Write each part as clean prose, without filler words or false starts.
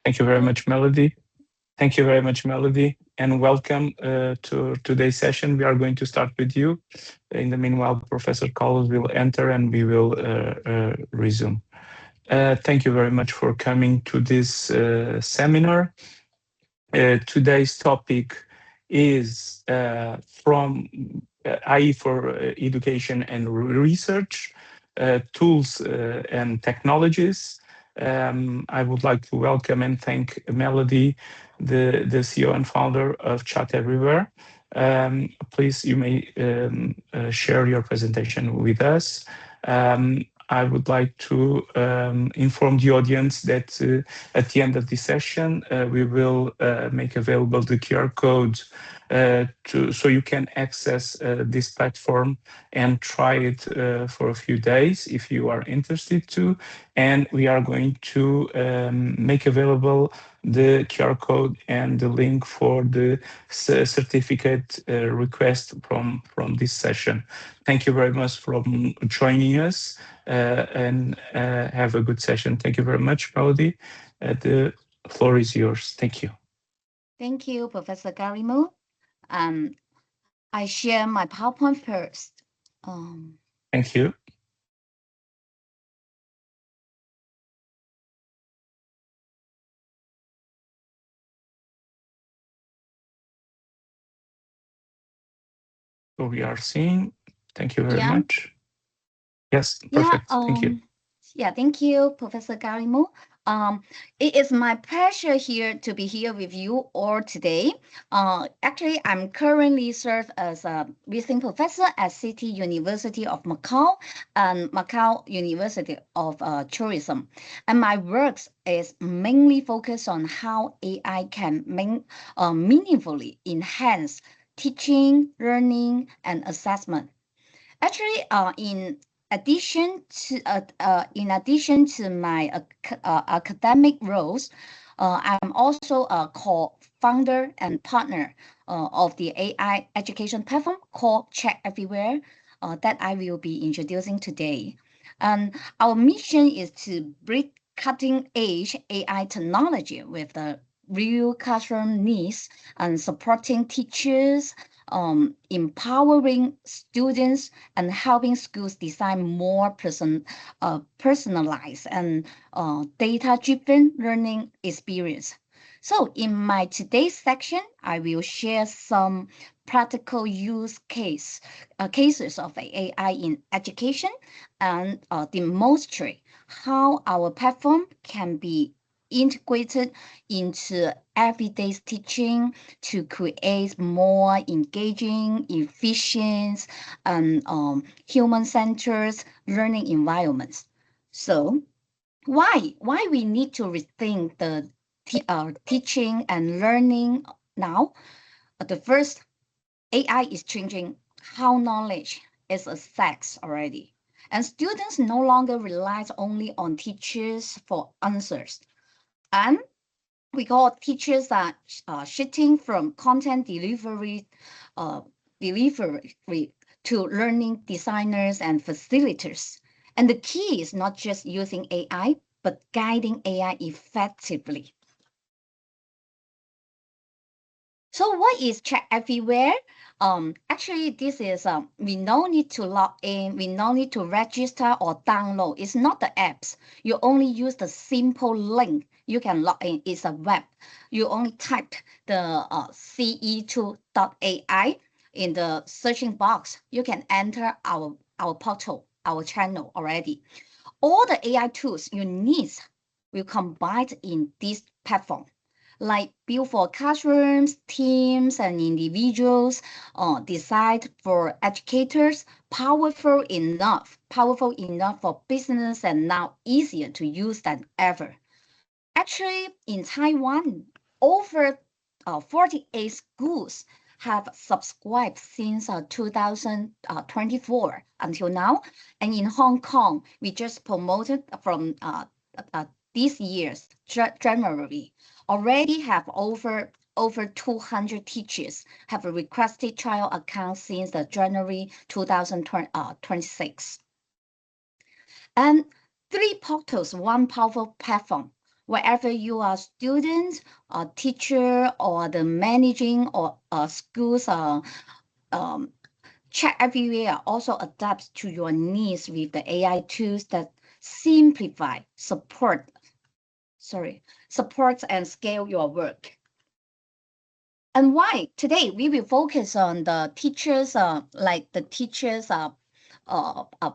Thank you very much, Melody. Thank you very much, Melody, and welcome to today's session. We are going to start with you. In the meanwhile, Professor Carlos will enter and we will resume. Thank you very much for coming to this seminar. Today's topic is from IE for Education and Research, Tools and Technologies. I would like to welcome and thank Melody, the CEO and founder of Chat Everywhere. Please, you may share your presentation with us. I would like to inform the audience that at the end of this session, we will make available the QR code so you can access this platform and try it for a few days if you are interested to. And we are going to make available the QR code and the link for the certificate request from this session. Thank you very much for joining us and have a good session. Thank you very much, Melody. The floor is yours. Thank you. Thank you, Professor Garimo. I share my PowerPoint first. Thank you. So we are seeing. Thank you very much. Yes, perfect. Thank you. Yeah, thank you, Professor Garimo. It is my pleasure here to be here with you all today. Actually, I'm currently serve as a visiting professor at City University of Macau and Macau University of Tourism. And my works is mainly focused on how AI can meaningfully enhance teaching, learning, and assessment. Actually, in addition to my academic roles, I'm also a co-founder and partner of the AI education platform called Check Everywhere that I will be introducing today. And our mission is to bring cutting-edge AI technology with the real classroom needs and supporting teachers, empowering students, and helping schools design more personalized and data-driven learning experience. So in my today's section, I will share some practical use cases of AI in education and demonstrate how our platform can be integrated into everyday teaching to create more engaging, efficient, and human-centered learning environments. So why we need to rethink the teaching and learning now? The first, AI is changing how knowledge is accessed already. And students no longer rely only on teachers for answers. And we call teachers are shifting from content delivery to learning designers and facilitators. And the key is not just using AI, but guiding AI effectively. So what is Check Everywhere? Actually, this is we no need to log in, we no need to register or download. It's not the apps. You only use the simple link. You can log in. It's a web. You only type the ce2.ai in the searching box. You can enter our portal, our channel already. All the AI tools you need will combine in this platform, like built for classrooms, teams, and individuals, designed for educators, powerful enough for business, and now easier to use than ever. Actually, in Taiwan, over 48 schools have subscribed since 2024 until now. And in Hong Kong, we just promoted from this year's January, already have over 200 teachers have requested trial accounts since the January 2026. And 3 portals, one powerful platform. Wherever you are student, a teacher, or the managing or schools um, Check Everywhere also adapts to your needs with the AI tools that simplify, supports and scale your work. And why? Today we will focus on the teachers,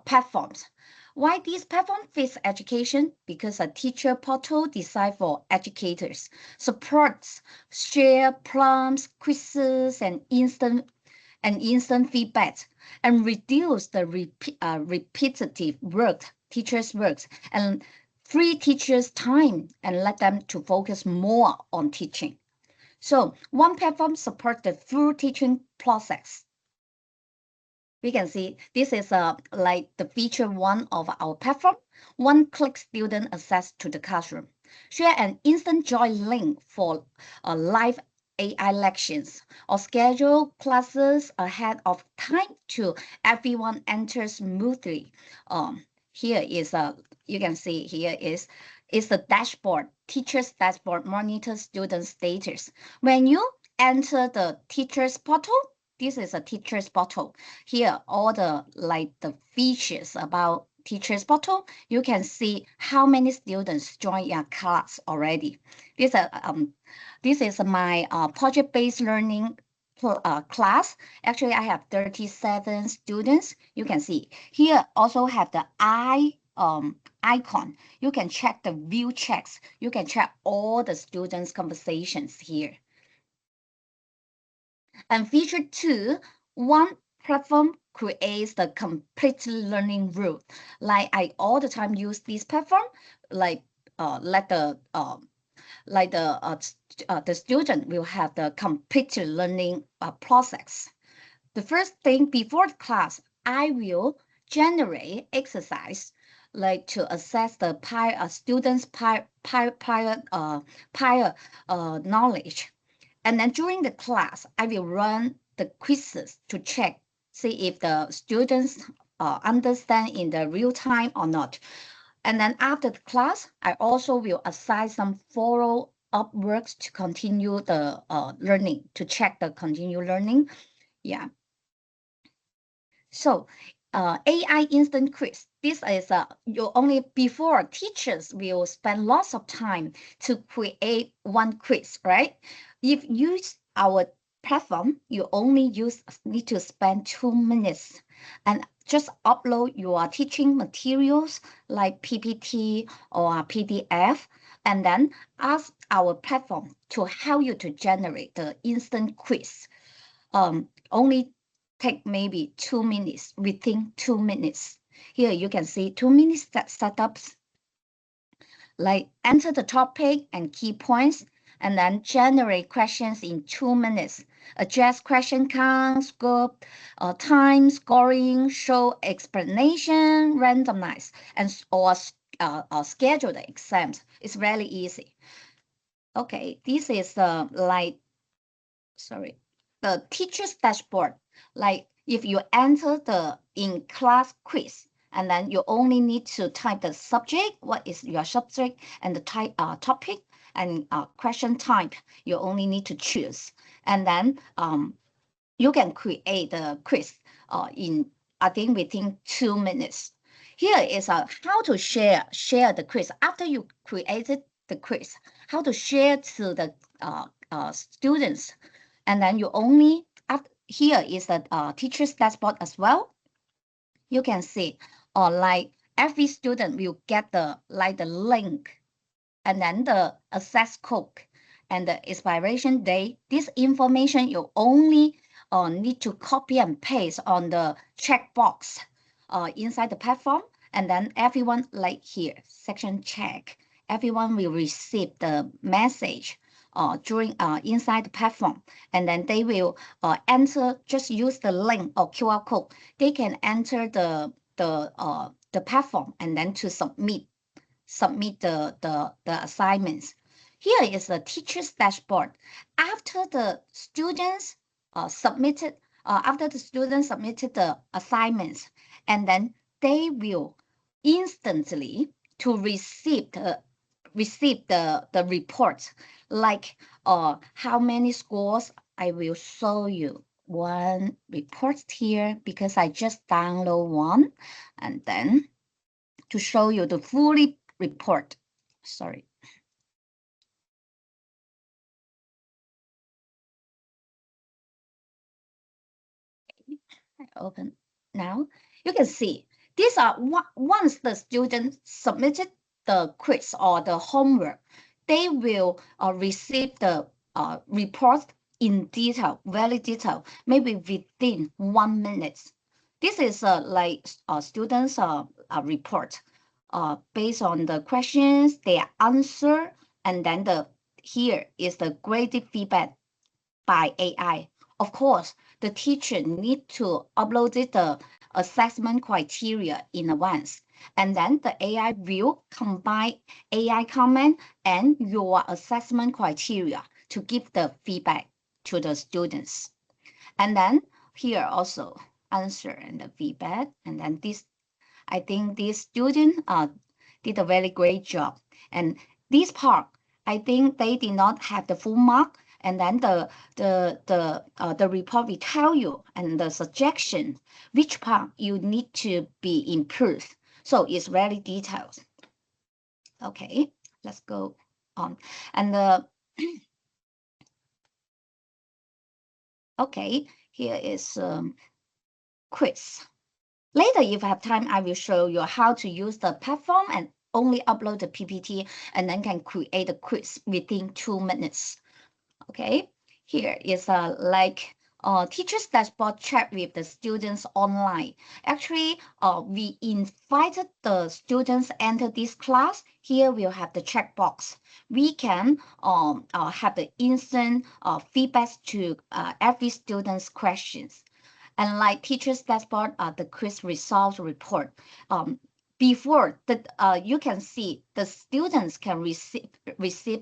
platforms. Why these platforms fit education? Because a teacher portal designed for educators supports share prompts, quizzes, and instant feedback, and reduce the repetitive work teachers works, and free teachers time and let them to focus more on teaching. So one platform supports the full teaching process. We can see this is like the feature one of our platform. One-click student access to the classroom. Share an instant join link for live AI lections or schedule classes ahead of time to everyone enters smoothly. Here is you can see here is the dashboard. Teacher's dashboard monitors student status. When you enter the teacher's portal, this is a teacher's portal. Here, all the features about teacher's portal, you can see how many students join your class already. This this is my project-based learning class. Actually, I have 37 students. You can see here also have the icon. You can check the view checks. You can check all the students' conversations here. And feature two, one platform creates the complete learning route. Like I all the time use this platform, like let the student will have the complete learning process. The first thing before the class, I will generate exercise like to assess the students' prior knowledge. And then during the class, I will run the quizzes to check, see if the students understand in the real time or not. And then after the class, I also will assign some follow-up works to continue the learning, to check the continue learning. Yeah. So AI instant quiz. This is you only before teachers will spend lots of time to create one quiz, right? If you use our platform, you only need to spend 2 minutes and just upload your teaching materials like PPT or PDF, and then ask our platform to help you to generate the instant quiz. Only take maybe 2 minutes, within 2 minutes. Here you can see 2 minutes setups, like enter the topic and key points, and then generate questions in 2 minutes. Adjust question count, scope, time, scoring, show explanation, randomize, and or schedule the exams. It's really easy. Okay, this is the teacher's dashboard. Like if you enter the in-class quiz, and then you only need to type the subject, what is your subject, and the type topic, and question type. You only need to choose, and then you can create the quiz in, I think, within 2 minutes. Here is how to share the quiz after you created the quiz. How to share to the students, and then you only here is the teacher's dashboard as well. You can see, like every student will get the link, and then the access code and the expiration date. This information you only need to copy and paste on the checkbox inside the platform, and then everyone, like here, section check, everyone will receive the message during inside the platform, and then they will enter. Just use the link or QR code. They can enter the platform and then to submit the assignments. Here is the teacher's dashboard. After the students submitted the assignments, and then they will instantly to receive the receive the report, like how many scores. I will show you one report here because I just download one, and then to show you the fully report. Sorry. I open now. You can see these are once the student submitted the quiz or the homework, they will receive the report in detail, very detailed, maybe within 1 minute. This is like students' report based on the questions, their answer, and then here is the graded feedback by AI. Of course, the teacher need to upload the assessment criteria in advance. And then the AI will combine AI comment and your assessment criteria to give the feedback to the students. And then here also answer and the feedback. And then this, I think this student did a very great job. And this part, I think they did not have the full mark. And then the report will tell you and the suggestion which part you need to be improved. So it's very detailed. Okay, let's go on. And okay, here is quiz. Later, if I have time, I will show you how to use the platform and only upload the PPT and then can create a quiz within 2 minutes. Okay, here is like teacher's dashboard chat with the students online. Actually, we invited the students enter this class. Here we'll have the chat box. We can have the instant feedbacks to every student's questions. And like teacher's dashboard, the quiz results report. Before that, you can see the students can receive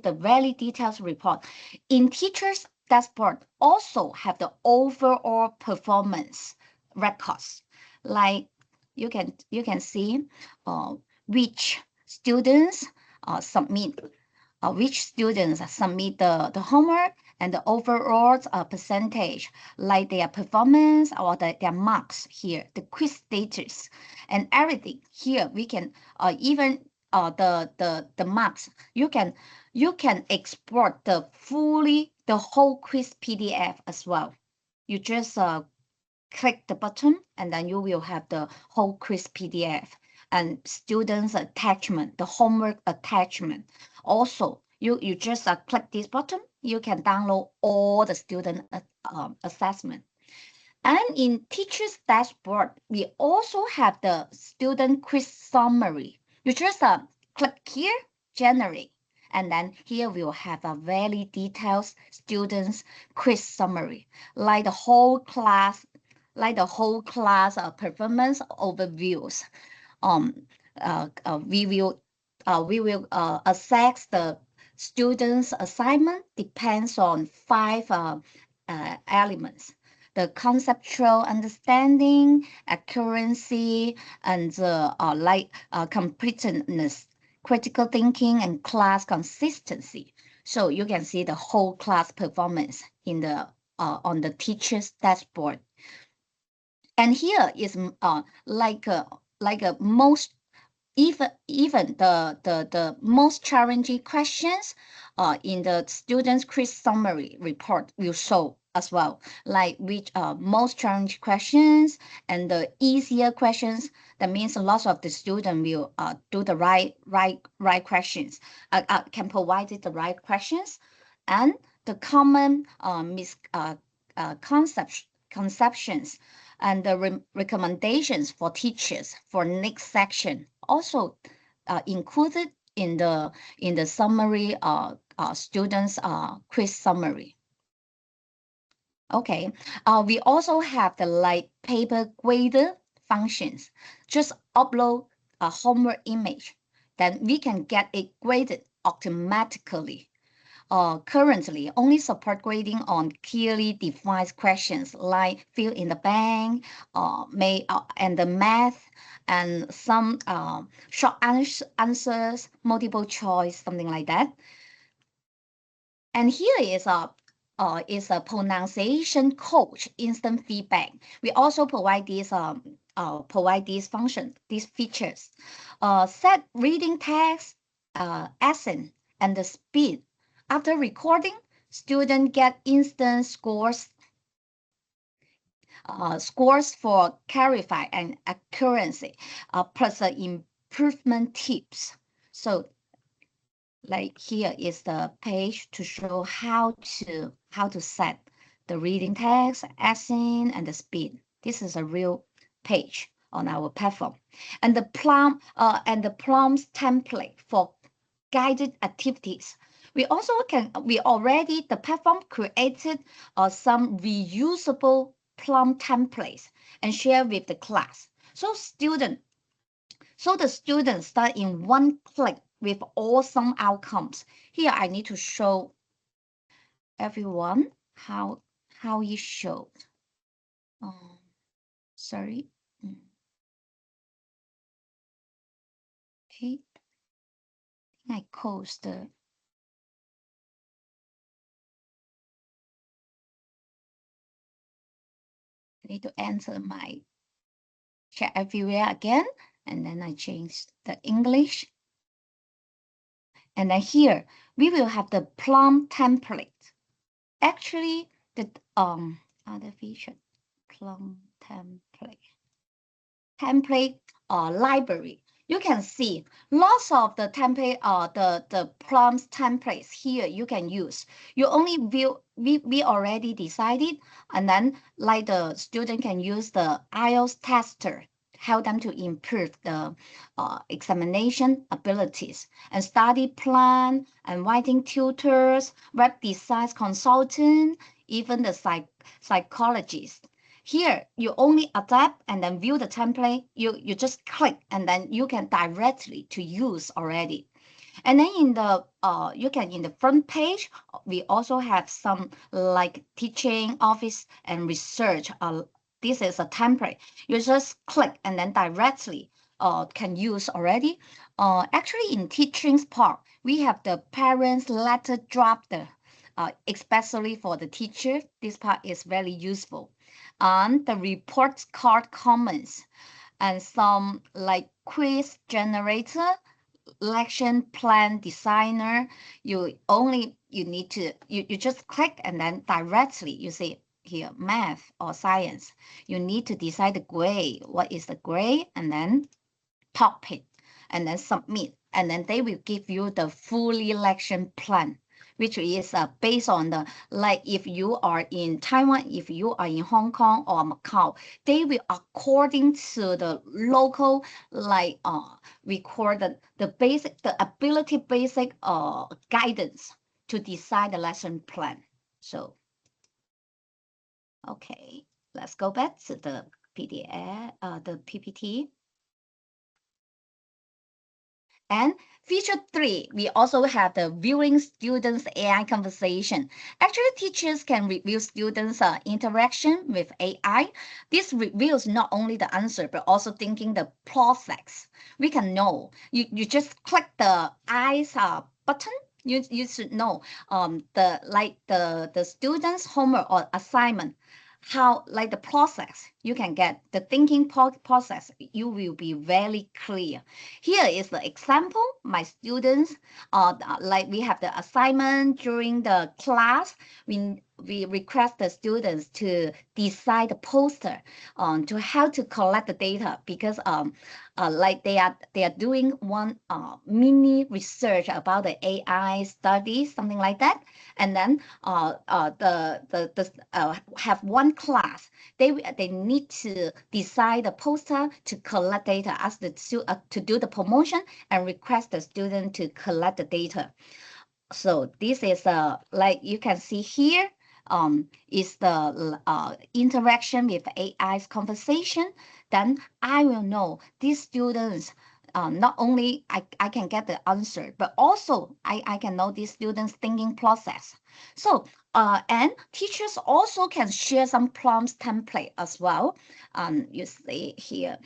the very detailed report. In teacher's dashboard, also have the overall performance records. Like you can see which students submit which students submit the homework and the overall percentage, like their performance or their marks here, the quiz status and everything. Here we can even the marks. You can export the whole quiz PDF as well. You just click the button and then you will have the whole quiz PDF and students attachment, the homework attachment. Also, you just click this button, you can download all the student assessment. And in teacher's dashboard, we also have the student quiz summary. You just click here, generate. And then here we'll have a very detailed students quiz summary, like the whole class performance overviews. We will assess the students' assignment depends on 5 elements: the conceptual understanding, accuracy, and completeness, critical thinking, and class consistency. So you can see the whole class performance in the on the teacher's dashboard. And here is like a most even the most challenging questions in the students quiz summary report will show as well, like which most challenging questions and the easier questions. That means lots of the student will do the right questions, can provide the right questions, and the common conceptions and the recommendations for teachers for next section also included in the summary students quiz summary. Okay, we also have the like paper grader functions. Just upload a homework image, then we can get it graded automatically. currently only support grading on clearly defined questions like fill in the blank, and the math, and some short answers, multiple choice, something like that. And here is a pronunciation coach instant feedback. We also provide these function, these features. Set reading text, accent, and the speed. After recording, students get instant scores for clarify and accuracy, plus improvement tips. So like here is the page to show how to set the reading text, accent, and the speed. This is a real page on our platform, and the prompts template for guided activities. The platform created some reusable prompt templates and share with the class. So the students start in one click with awesome outcomes. Here I need to show everyone how it showed. Sorry. Okay. I closed the. I need to enter my chat everywhere again, and then I change the English. And then here we will have the plum template. Actually, the other feature, plum template library. You can see lots of the template the prompts templates here you can use. You only view we already decided, and then like the student can use the IELTS tester, help them to improve the examination abilities, and study plan and writing tutors, web design consultant, even the psychologist. Here, you only adapt and then view the template. You just click and then you can directly to use already. And then in the front page, we also have some like teaching, office, and research. This is a template. You just click and then directly can use already. Actually, in teaching's part, we have the parents letter drafter, especially for the teacher. This part is very useful. And the report card comments and some like quiz generator, lesson plan designer. You just click and then directly you see here math or science. You need to decide the grade. What is the grade? And then topic, and then submit, and then they will give you the full election plan, which is based on the, like if you are in Taiwan, if you are in Hong Kong or Macau, they will according to the local like record the ability basic guidance to decide the lesson plan. So okay, let's go back to the PDF, the PPT. And feature 3, we also have the viewing students AI conversation. Actually, teachers can review students' interaction with AI. This reveals not only the answer, but also thinking the process. We can know. You just click the eyes button. You should know the students' homework or assignment, how like the process you can get the thinking process, you will be very clear. Here is the example. My students like we have the assignment during the class. We request the students to design the poster to how to collect the data, because like they are doing one mini research about the AI study, something like that. And then have one class. They need to design the poster to collect data, ask the to do the promotion and request the student to collect the data. So this is like you can see here is the interaction with AI's conversation. Then I will know these students not only I can get the answer, but also I can know the students' thinking process. So, and teachers also can share some prompts template as well. You see here.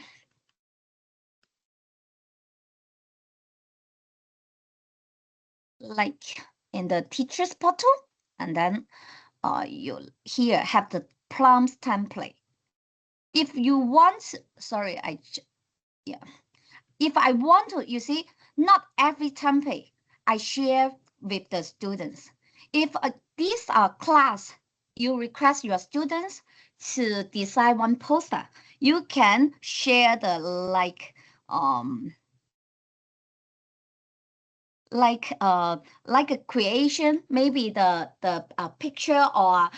Like in the teachers portal, and then you here have the prompts template. If you want, sorry, yeah. If I want to, you see, not every template I share with the students. If these are class, you request your students to design one poster, you can share the like a creation, maybe the picture or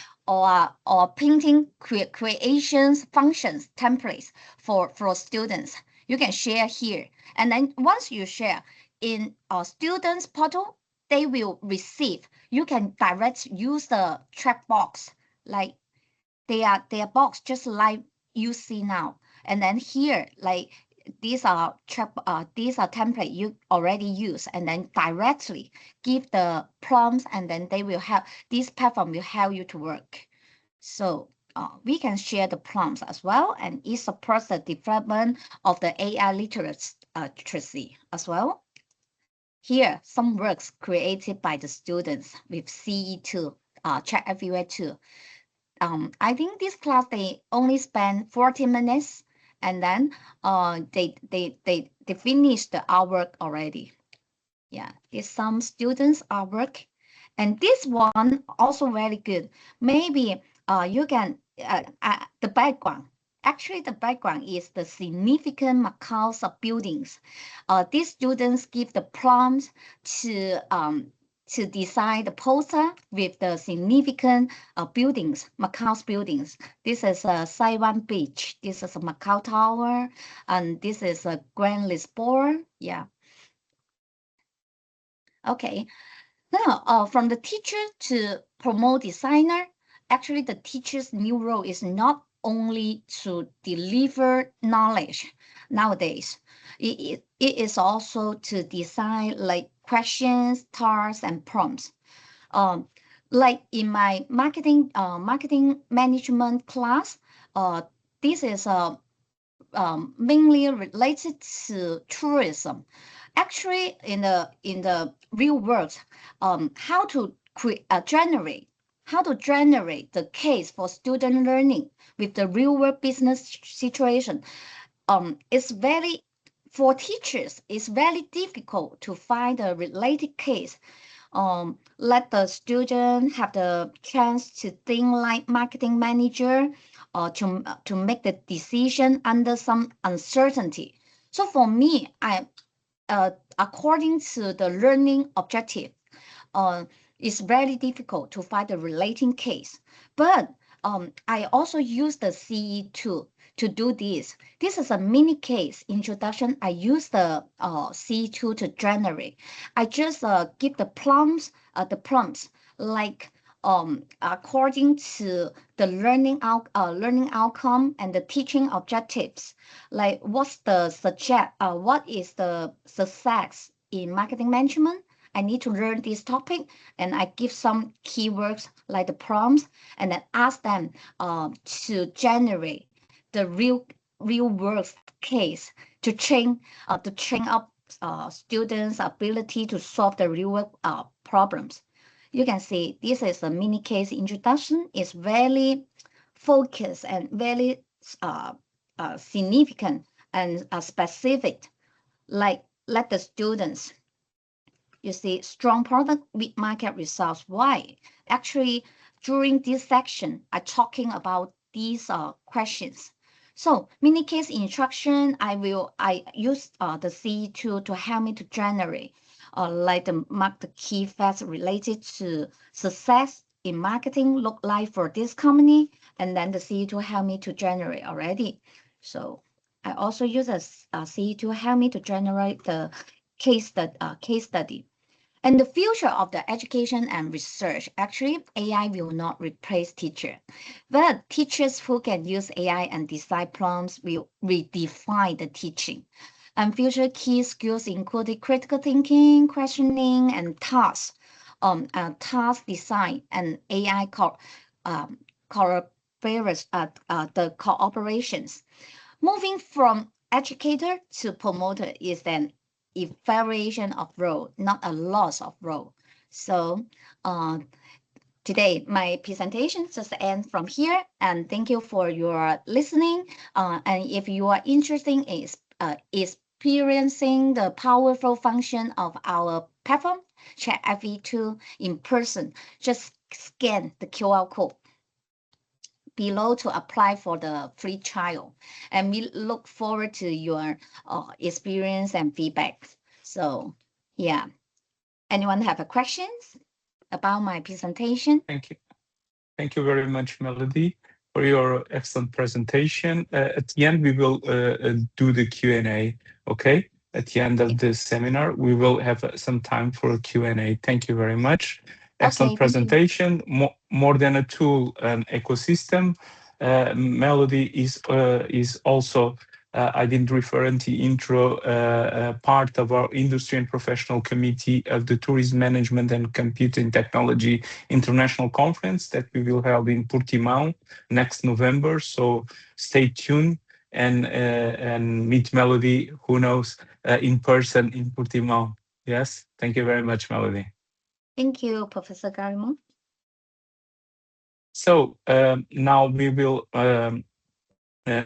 painting creations functions templates for students. You can share here, and then once you share in our students portal, they will receive. You can direct use the chat box, like they are box just like you see now, and then here like these are template you already use, and then directly give the prompts, and then they will help, this platform will help you to work. So we can share the prompts as well, and it supports the development of the AI literacy as well. Here, some works created by the students with CE2, Check Everywhere too. I think this class they only spend 40 minutes, and then they finished the artwork already. Yeah, it's some students artwork, and this one also very good. Maybe you can the background. Actually, the background is the significant Macau's buildings. These students give the prompts to design the poster with the significant buildings, Macau's buildings. This is a Saiwan Beach. This is a Macau Tower, and this is a Grand Lisboa. Yeah. Okay. Now, from the teacher to promote designer, actually the teacher's new role is not only to deliver knowledge nowadays. It is also to design like questions, tasks, and prompts. Um, like in my marketing management class, this is mainly related to tourism. Actually, in the real world, how to generate the case for student learning with the real world business situation. It's very for teachers. It's very difficult to find a related case. Let the student have the chance to think like marketing manager, or to make the decision under some uncertainty. So for me, according to the learning objective, uh, it's very difficult to find a relating case. But I also use the CE tool to do this. This is a mini case introduction. I use the CE tool to generate. I just give the prompts like according to the learning outcome and the teaching objectives. Like what is the success in marketing management? I need to learn this topic, and I give some keywords like the prompts, and then ask them to generate the real world case to train up students' ability to solve the real world problems. You can see this is a mini case introduction. It's very focused and very significant and specific. Like let the students, you see, strong product with market results. Why? Actually, during this section, I'm talking about these questions. So mini case instruction, I use the C tool to help me to generate like the mark the key facts related to success in marketing look like for this company, and then the C tool help me to generate already. So I also use a C tool help me to generate the case study. And the future of the education and research, actually, AI will not replace teacher, but teachers who can use AI and design prompts will redefine the teaching. And future key skills included critical thinking, questioning, and task design, and AI um, the cooperations. Moving from educator to promoter is an variation of role, not a loss of role. So uh, today my presentation just ends from here, and thank you for your listening. And if you are interested in experiencing the powerful function of our platform, Chat FE2 in person, just scan the QR code below to apply for the free trial. And we look forward to your experience and feedback. So, yeah. Anyone have a questions about my presentation? Thank you. Thank you very much, Melody, for your excellent presentation. At the end, we will do the Q&A, okay? At the end of the seminar, we will have some time for a Q&A. Thank you very much. Excellent Okay, thank you. presentation. More than a tool, an ecosystem. Melody is also, I didn't refer in the intro, part of our industry and professional committee of the Tourism Management and Computing Technology International Conference that we will hold in Portimão next November. So stay tuned and meet Melody, who knows, in person in Portimão. Yes, thank you very much, Melody. Thank you, Professor Garimo. So now we will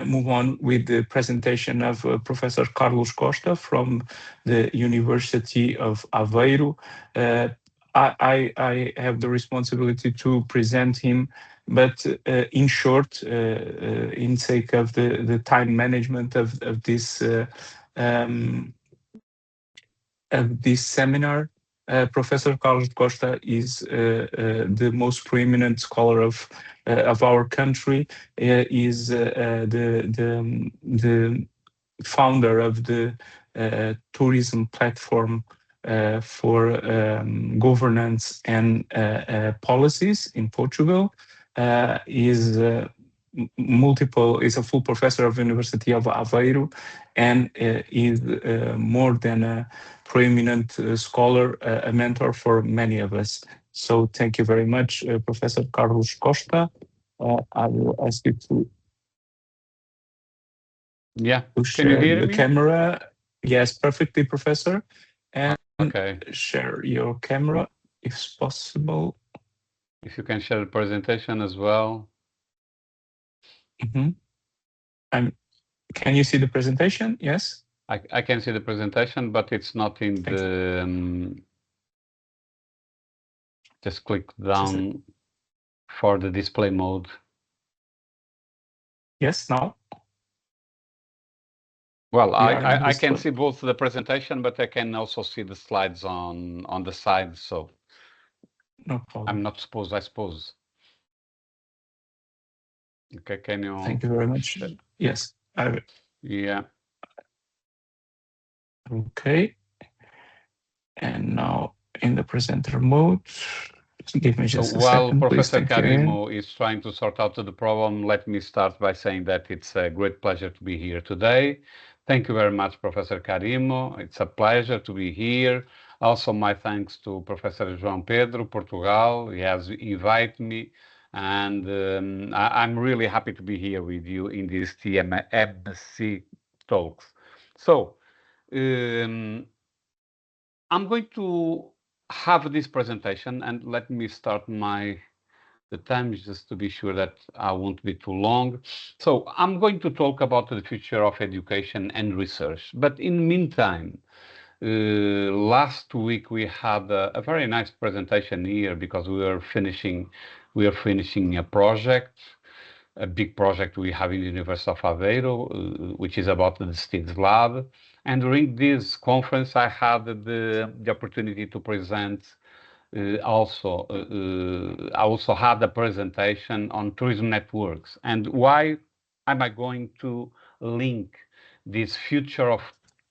move on with the presentation of Professor Carlos Costa from the University of Aveiro. I have the responsibility to present him, but in short, in sake of the time management um, of this seminar, Professor Carlos Costa is the most preeminent scholar of our country. Is the founder of the tourism platform for governance and policies in Portugal. Is a full professor of University of Aveiro, and is more than a preeminent scholar, a mentor for many of us. So thank you very much, Professor Carlos Costa. I will ask you Yeah. to Can you share hear the me? camera. Yes, perfectly, Professor. And Okay. share your camera if possible. If you can share the presentation as well. Mhm. Can you see the presentation? Yes. I can see the presentation, but it's not in Thank you. the. Just click Just down for the display mode. yes. Now Well, we are in I can display. see both the presentation, but I can also see the slides on the side. So No I'm problem. not supposed, I suppose. Okay, can you? Thank you very much. Yes. Yeah. Okay. And now in the presenter mode. Give me So just a while second, please. Professor Thank you again. Karimo is trying to sort out the problem, let me start by saying that it's a great pleasure to be here today. Thank you very much, Professor Karimo. It's a pleasure to be here. Also, my thanks to Professor João Pedro, Portugal. He has invited me, and I'm really happy to be here with you in these TMC talks. So, um, I'm going to have this presentation, and let me start the time just to be sure that I won't be too long. So I'm going to talk about the future of education and research. But in the meantime, last week we had a very nice presentation here because we are finishing a big project we have in the University of Aveiro, which is about the Steve's Lab. And during this conference, I had the opportunity to present I also had a presentation on tourism networks and why am I going to link this future of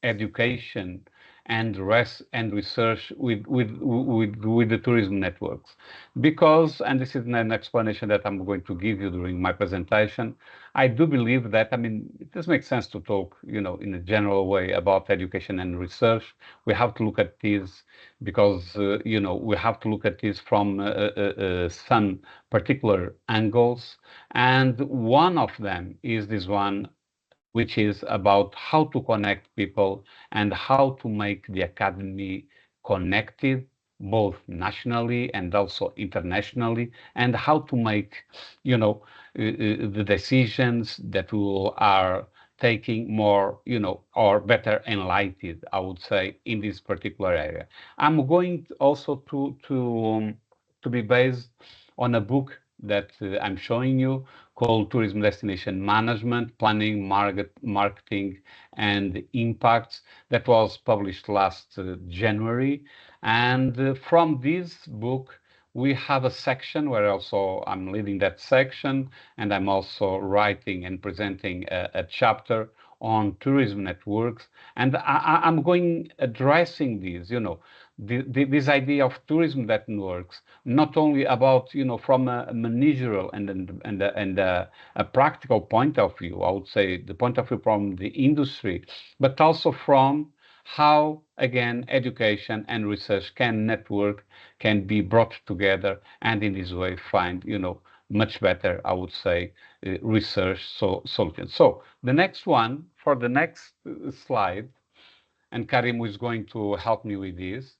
education and research with the tourism networks. Because, and this is an explanation that I'm going to give you during my presentation, I do believe that, I mean, it does make sense to talk, you know, in a general way about education and research. We have to look at this because, you know, we have to look at this from some particular angles. And one of them is this one, which is about how to connect people and how to make the academy connected, both nationally and also internationally, and how to make, you know, the decisions that we are taking more, you know, or better enlightened, I would say, in this particular area. I'm going also to be based on a book that I'm showing you called Tourism Destination Management, Planning, Marketing, and Impacts, that was published last January. And from this book, we have a section where also I'm leading that section, and I'm also writing and presenting a chapter on tourism networks. And I'm going addressing these, you know, this idea of tourism networks, not only about, you know, from a managerial and a practical point of view, I would say the point of view from the industry, but also from how, again, education and research can network, can be brought together, and in this way find, you know, much better, I would say, research solutions. So the next one, for the next slide, and Karim is going to help me with this.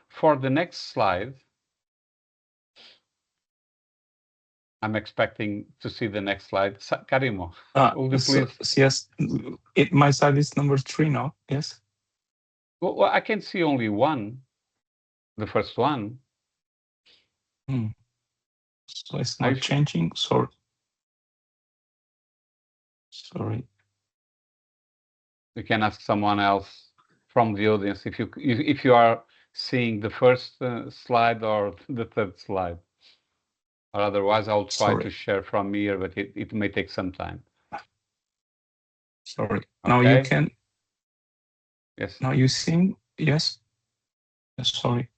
For the next slide, I'm expecting to see the next slide. Karimo, will you So, please? yes, my side is number 3 now. Yes. Well, I can see only one, the first one. So it's not changing. Sorry. You can ask someone else from the audience if you are seeing the first slide or the third slide. Or otherwise, I'll try to share from here, but it may take some time. Sorry. Okay. Now you can. Yes. Now you seeing? Yes. Sorry.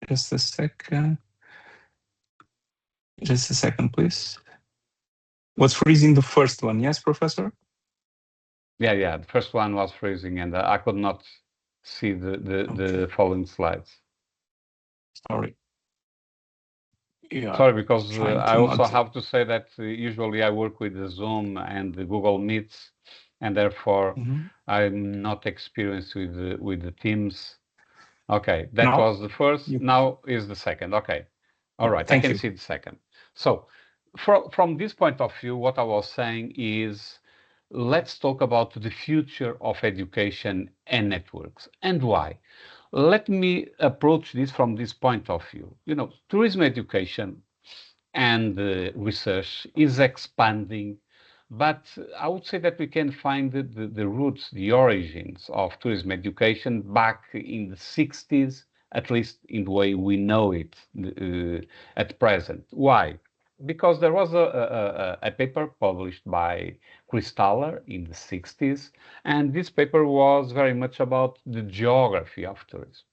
Just a second. Just a second, please. Was freezing the first one? Yes, Professor? Yeah. The first one was freezing, and I could not see the following slides. Sorry. Yeah. Sorry, because I also have to say that usually I work with the Zoom and the Google Meets, and therefore I'm not experienced with the Teams. Okay, that Now, was the first. Now is the second. Okay, all right, I can see the second. So from this point of view, what I was saying is, let's talk about the future of education and networks and why. Let me approach this from this point of view. You know, tourism education and research is expanding, but I would say that we can find the roots, the origins of tourism education back in the 60s, at least in the way we know it at present. Why? Because there was a paper published by Kristaller in the 60s, and this paper was very much about the geography of tourism.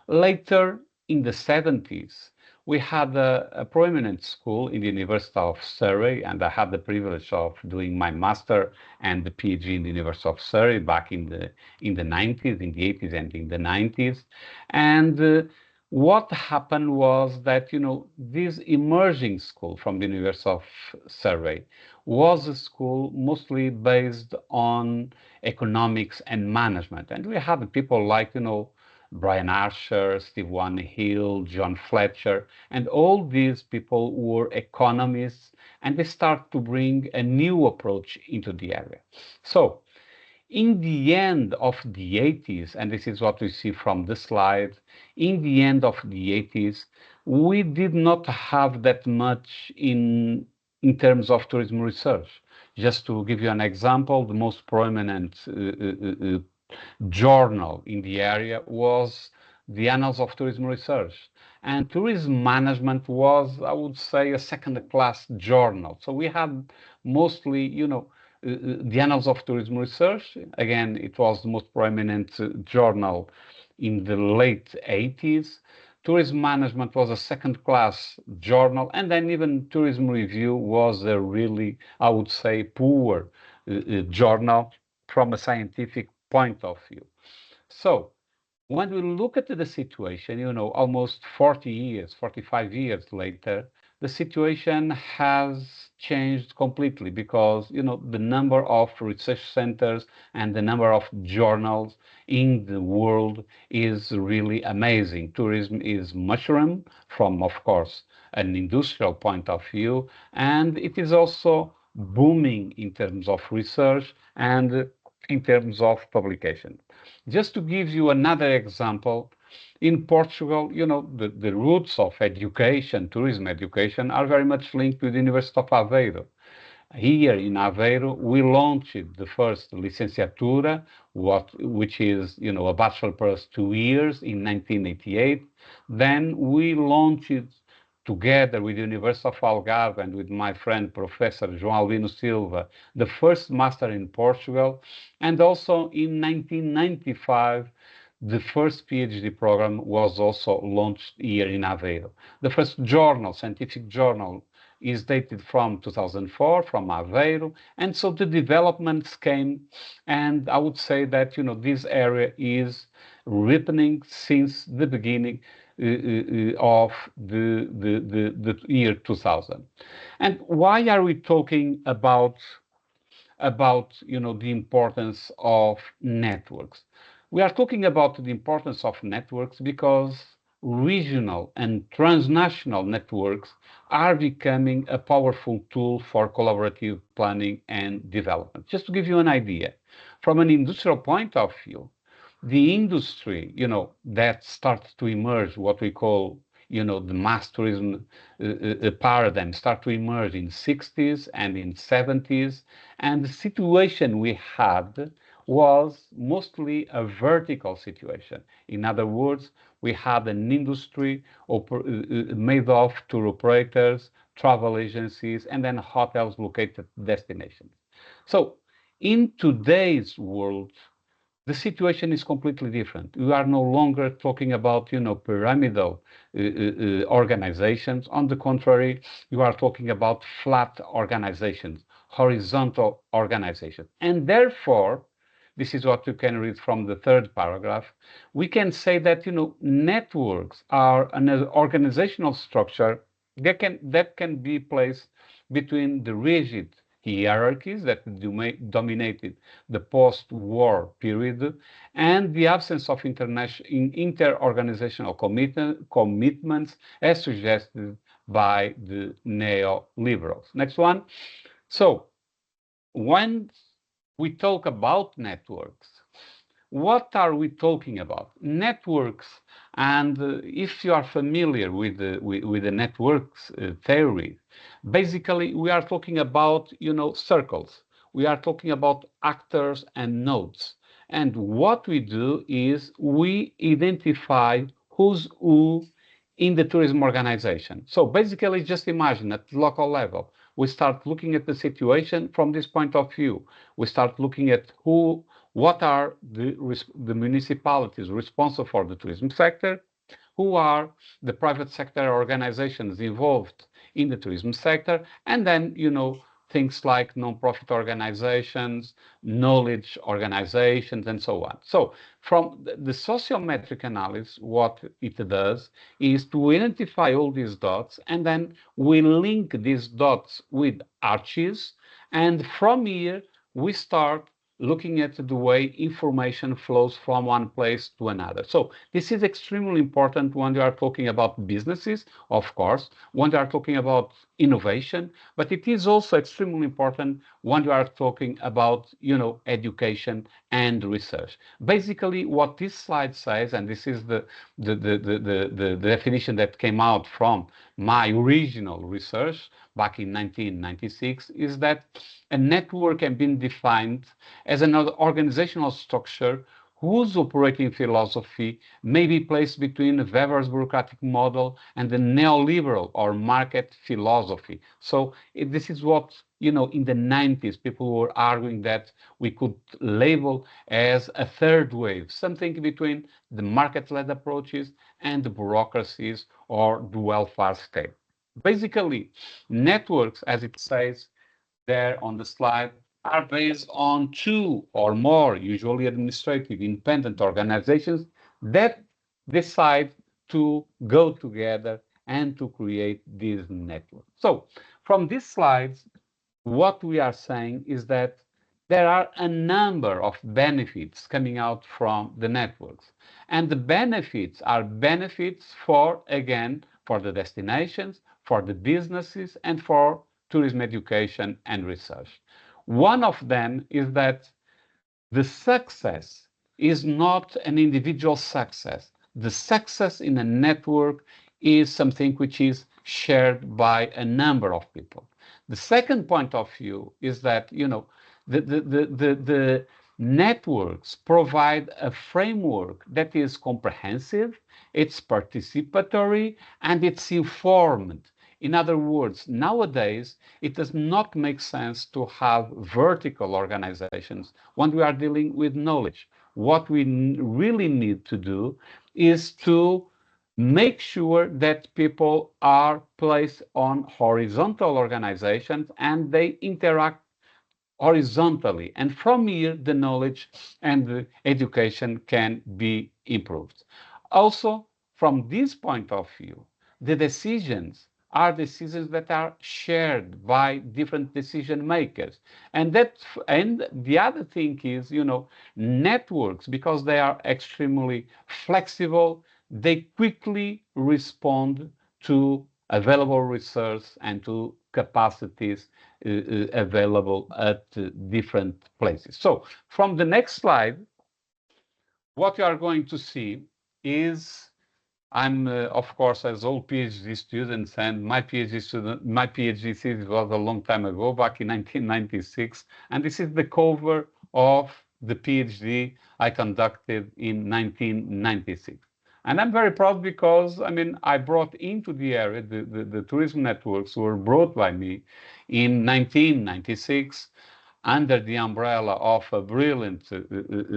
Later, in the 70s, we had a prominent school in the University of Surrey, and I had the privilege of doing my master and the PhD in the University of Surrey back in the 90s, in the 80s and in the 90s. And what happened was that, you know, this emerging school from the University of Surrey was a school mostly based on economics and management. And we had people like, you know, Brian Archer, Steve Van Hill, John Fletcher, and all these people were economists, and they start to bring a new approach into the area. So in the end of the 80s, and this is what we see from the slide, in the end of the 80s, we did not have that much in terms of tourism research. Just to give you an example, the most prominent journal in the area was the Annals of Tourism Research. And tourism management was, I would say, a second class journal. So we had mostly, you know, the Annals of Tourism Research. Again, it was the most prominent journal in the late 80s. Tourism Management was a second-class journal, and then even Tourism Review was a really, I would say, poor journal from a scientific point of view. So when we look at the situation, almost 40 years, 45 years later, the situation has changed completely because, the number of research centers and the number of journals in the world is really amazing. Tourism is mushroom from, of course, an industrial point of view, and it is also booming in terms of research and in terms of publication. Just to give you another example, in Portugal, the roots of education, tourism education, are very much linked with the University of Aveiro. Here in Aveiro, we launched the first licenciatura, which is, a bachelor plus 2 years in 1988. Then we launched together with the University of Algarve and with my friend Professor João Albino Silva, the first master in Portugal. And also in 1995, the first PhD program was also launched here in Aveiro. The first journal, scientific journal, is dated from 2004, from Aveiro. And so the developments came, and I would say that, this area is ripening since the beginning of the year 2000. And why are we talking about the importance of networks? We are talking about the importance of networks because regional and transnational networks are becoming a powerful tool for collaborative planning and development. Just to give you an idea, from an industrial point of view, the industry, that starts to emerge, what we call, the mass tourism paradigm, start to emerge in 60s and in 70s. And the situation we had was mostly a vertical situation. In other words, we had an industry made of tour operators, travel agencies, and then hotels located destinations. So in today's world, the situation is completely different. We are no longer talking about, pyramidal organizations. On the contrary, you are talking about flat organizations, horizontal organizations. And therefore, this is what you can read from the third paragraph. We can say that, networks are an organizational structure that can be placed between the rigid hierarchies that dominated the post-war period and the absence of inter-organizational commitments as suggested by the neoliberals. Next one. So when we talk about networks, what are we talking about? Networks, and if you are familiar with the networks theory, basically we are talking about, circles. We are talking about actors and nodes. And what we do is we identify who's who in the tourism organization. So basically, just imagine at the local level, we start looking at the situation from this point of view. We start looking at what are the municipalities responsible for the tourism sector, who are the private sector organizations involved in the tourism sector, and then, things like non-profit organizations, knowledge organizations, and so on. So from the sociometric analysis, what it does is to identify all these dots, and then we link these dots with arches, and from here, we start looking at the way information flows from one place to another. So this is extremely important when you are talking about businesses, of course, when you are talking about innovation, but it is also extremely important when you are talking about, education and research. Basically, what this slide says, and this is the definition that came out from my original research back in 1996, is that a network can be defined as an organizational structure whose operating philosophy may be placed between Weber's bureaucratic model and the neoliberal or market philosophy. So this is what in the 90s, people were arguing that we could label as a third wave, something between the market-led approaches and the bureaucracies or the welfare state. Basically, networks, as it says there on the slide, are based on two or more, usually administrative, independent organizations that decide to go together and to create this network. So from these slides, what we are saying is that there are a number of benefits coming out from the networks. And the benefits are benefits for, again, for the destinations, for the businesses, and for tourism education and research. One of them is that the success is not an individual success. The success in a network is something which is shared by a number of people. The second point of view is that, the networks provide a framework that is comprehensive, it's participatory, and it's informed. In other words, nowadays, it does not make sense to have vertical organizations when we are dealing with knowledge. What we really need to do is to make sure that people are placed on horizontal organizations and they interact horizontally. And from here, the knowledge and the education can be improved. Also, from this point of view, the decisions are decisions that are shared by different decision makers. And the other thing is, networks, because they are extremely flexible, they quickly respond to available research and to capacities available at different places. So from the next slide, what you are going to see is I'm, of course, as all PhD students, and my PhD thesis was a long time ago, back in 1996, and this is the cover of the PhD I conducted in 1996. And I'm very proud because, I brought into the area, the tourism networks were brought by me in 1996 under the umbrella of a brilliant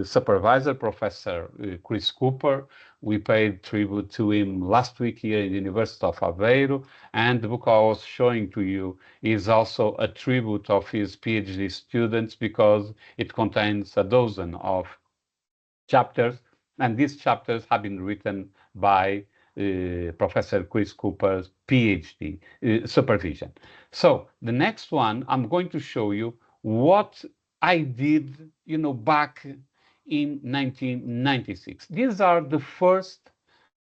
supervisor, Professor Chris Cooper. We paid tribute to him last week here in the University of Aveiro, and the book I was showing to you is also a tribute of his PhD students because it contains a dozen of chapters, and these chapters have been written by Professor Chris Cooper's PhD supervision. So the next one, I'm going to show you what I did, back in 1996. These are the first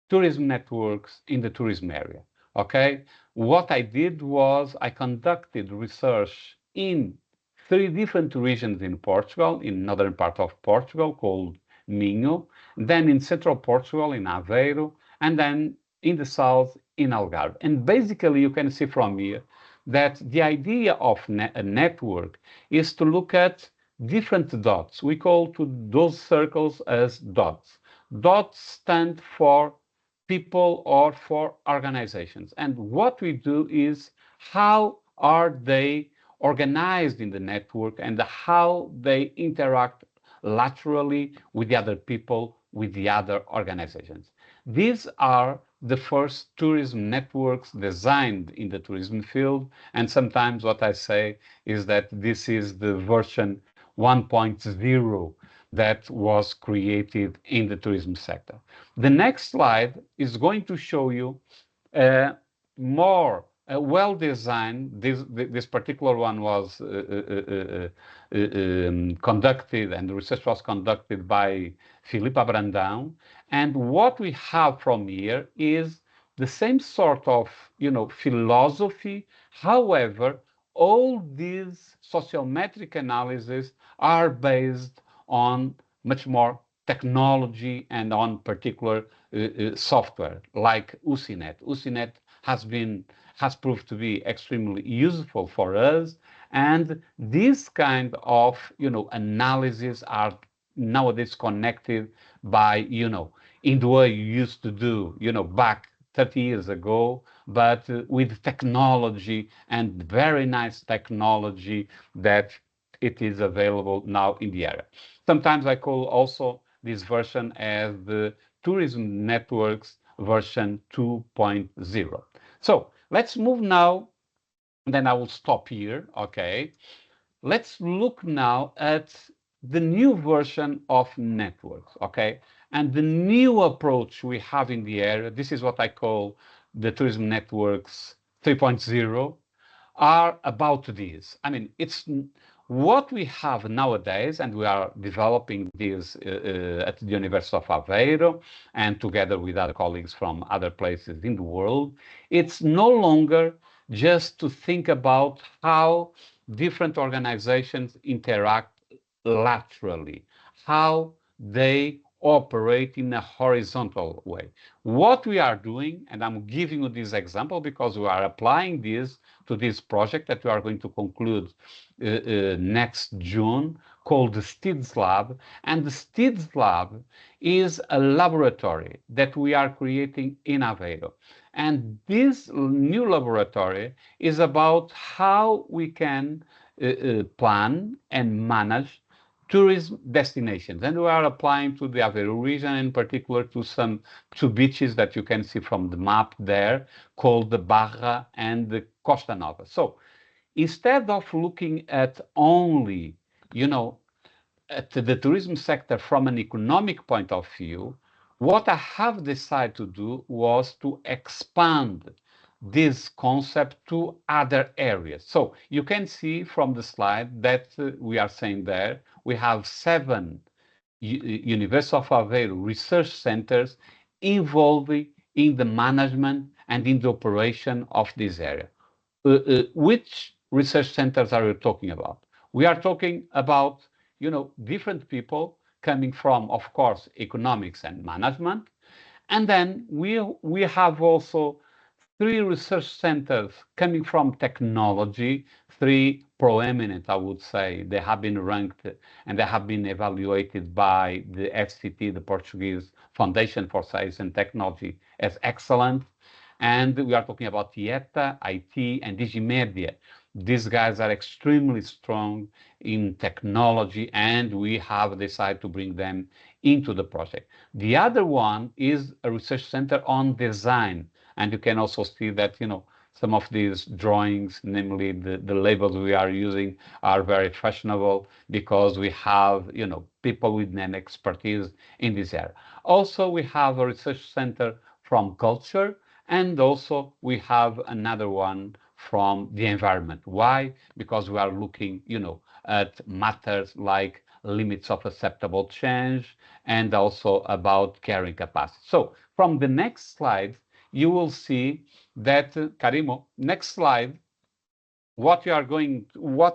tourism networks in the tourism area. Okay, what I did was I conducted research in three different regions in Portugal, in northern part of Portugal called Minho, then in central Portugal in Aveiro, and then in the south in Algarve. And basically, you can see from here that the idea of a network is to look at different dots. We call to those circles as dots. Dots stand for people or for organizations. And what we do is how are they organized in the network and how they interact laterally with the other people, with the other organizations. These are the first tourism networks designed in the tourism field. And sometimes what I say is that this is the version 1.0 that was created in the tourism sector. The next slide is going to show you more well-designed. This particular one was conducted, and the research was conducted by Filipa Brandão. And what we have from here is the same sort of, philosophy. However, all these sociometric analyses are based on much more technology and on particular software like UCINET. UCINET has proved to be extremely useful for us, and these kind of analyses are nowadays connected by in the way you used to do back 30 years ago, but with technology and very nice technology that it is available now in the area. Sometimes I call also this version as the tourism networks version 2.0. So let's move now, and then I will stop here, okay? Let's look now at the new version of networks, okay? And the new approach we have in the area, this is what I call the tourism networks 3.0, are about this. I mean, it's what we have nowadays, and we are developing this at the University of Aveiro and together with other colleagues from other places in the world. It's no longer just to think about how different organizations interact laterally, how they operate in a horizontal way. What we are doing, and I'm giving you this example because we are applying this to this project that we are going to conclude next June, called the STIDS Lab. And the STIDS Lab is a laboratory that we are creating in Aveiro. And this new laboratory is about how we can plan and manage tourism destinations. And we are applying to the Aveiro region, in particular to some two beaches that you can see from the map there, called the Barra and the Costa Nova. So instead of looking at only, you know, at the tourism sector from an economic point of view, what I have decided to do was to expand this concept to other areas. So you can see from the slide that we are saying there, we have 7 University of Aveiro research centers involving in the management and in the operation of this area. Which research centers are we talking about? We are talking about, you know, different people coming from, of course, economics and management. And then we have also 3 research centers coming from technology, 3 proeminent, I would say. They have been ranked and they have been evaluated by the FCT, the Portuguese Foundation for Science and Technology, as excellent. And we are talking about IETA, IT, and Digimedia. These guys are extremely strong in technology, and we have decided to bring them into the project. The other one is a research center on design. And you can also see that, you know, some of these drawings, namely the labels we are using, are very fashionable because we have, you know, people with an expertise in this area. Also, we have a research center from culture, and also we have another one from the environment. Why? Because we are looking, you know, at matters like limits of acceptable change and also about carrying capacity. So from the next slide, you will see that, Karimo, next slide, what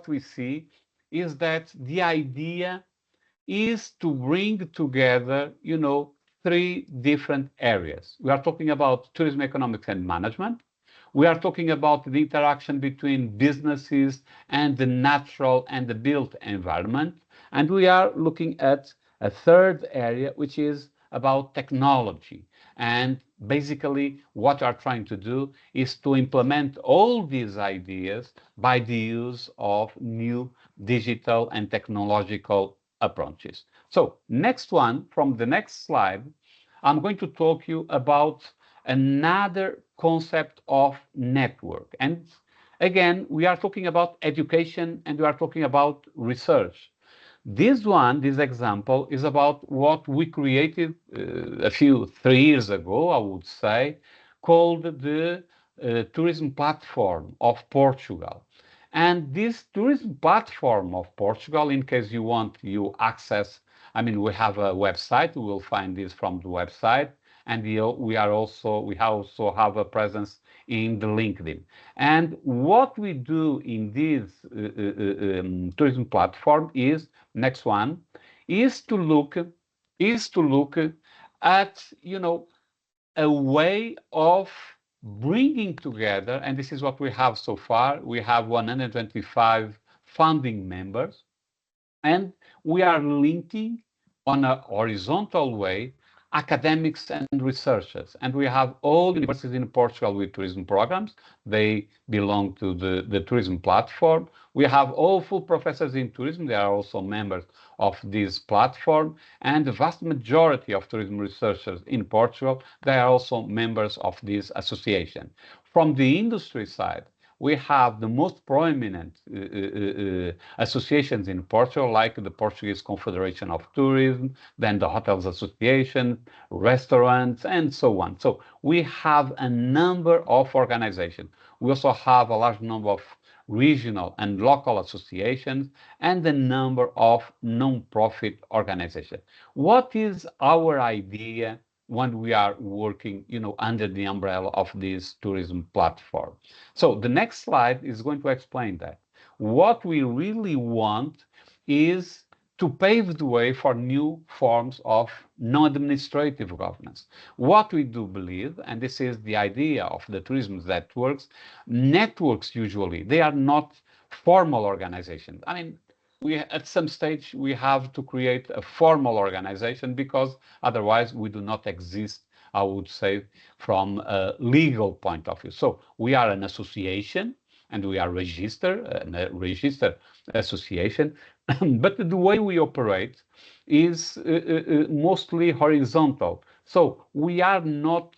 we see is that the idea is to bring together, you know, 3 different areas. We are talking about tourism economics and management. We are talking about the interaction between businesses and the natural and the built environment. And we are looking at a third area, which is about technology. And basically, what we are trying to do is to implement all these ideas by the use of new digital and technological approaches. So next one, from the next slide, I'm going to talk you about another concept of network. And again, we are talking about education and we are talking about research. This example, is about what we created 3 years ago, I would say, called the Tourism Platform of Portugal. And this tourism platform of Portugal, in case you want, you access, I mean, we have a website, we will find this from the website, and we also have a presence in the LinkedIn. And what we do in this tourism platform is, next one, is to look at, you know, a way of bringing together, and this is what we have so far. We have 125 founding members, and we are linking on a horizontal way academics and researchers. And we have all universities in Portugal with tourism programs. They belong to the tourism platform. We have all full professors in tourism. They are also members of this platform. And the vast majority of tourism researchers in Portugal, they are also members of this association. From the industry side, we have the most prominent associations in Portugal, like the Portuguese Confederation of Tourism, then the Hotels Association, restaurants, and so on. So we have a number of organizations. We also have a large number of regional and local associations and a number of non-profit organizations. What is our idea when we are working, under the umbrella of this tourism platform? So the next slide is going to explain that. What we really want is to pave the way for new forms of non-administrative governance. What we do believe, and this is the idea of the tourism networks usually, they are not formal organizations. I mean, at some stage we have to create a formal organization because otherwise we do not exist, I would say, from a legal point of view. So we are an association and we are a registered association, but the way we operate is mostly horizontal. So we are not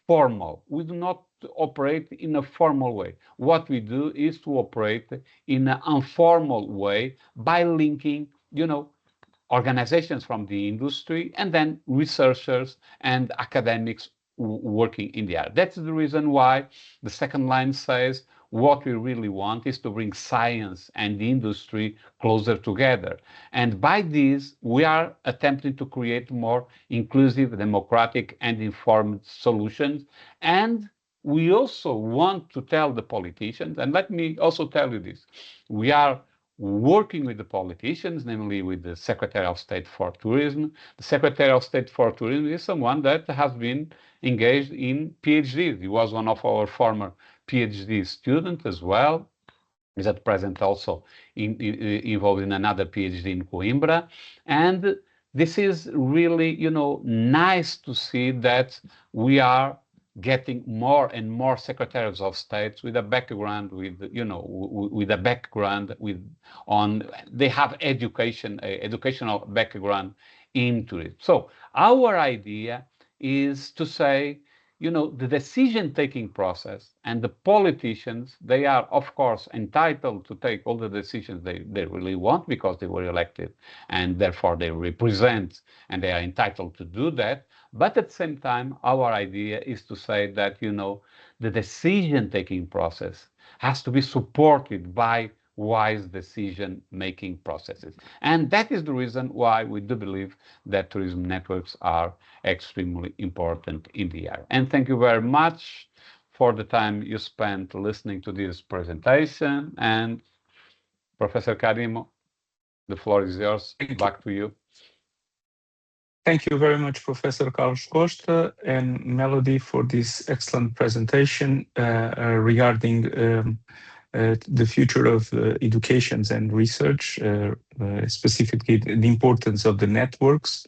formal. We do not operate in a formal way. What we do is to operate in an informal way by linking, organizations from the industry and then researchers and academics working in the area. That's the reason why the second line says what we really want is to bring science and the industry closer together. And by this, we are attempting to create more inclusive, democratic, and informed solutions. And we also want to tell the politicians, and let me also tell you this, we are working with the politicians, namely with the Secretary of State for Tourism. The Secretary of State for Tourism is someone that has been engaged in PhDs. He was one of our former PhD students as well. Is at present also involved in another PhD in Coimbra. And this is really, nice to see that we are getting more and more secretaries of states with a background they have educational background into it. So our idea is to say, the decision-taking process and the politicians, they are, of course, entitled to take all the decisions they really want because they were elected and therefore they represent and they are entitled to do that. But at the same time, our idea is to say that, the decision-taking process has to be supported by wise decision-making processes. And that is the reason why we do believe that tourism networks are extremely important in the area. And thank you very much for the time you spent listening to this presentation. And Professor Karimo, the floor is yours. Back to you. Thank you very much, Professor Carlos Costa and Melody, for this excellent presentation regarding the future of education and research, specifically the importance of the networks,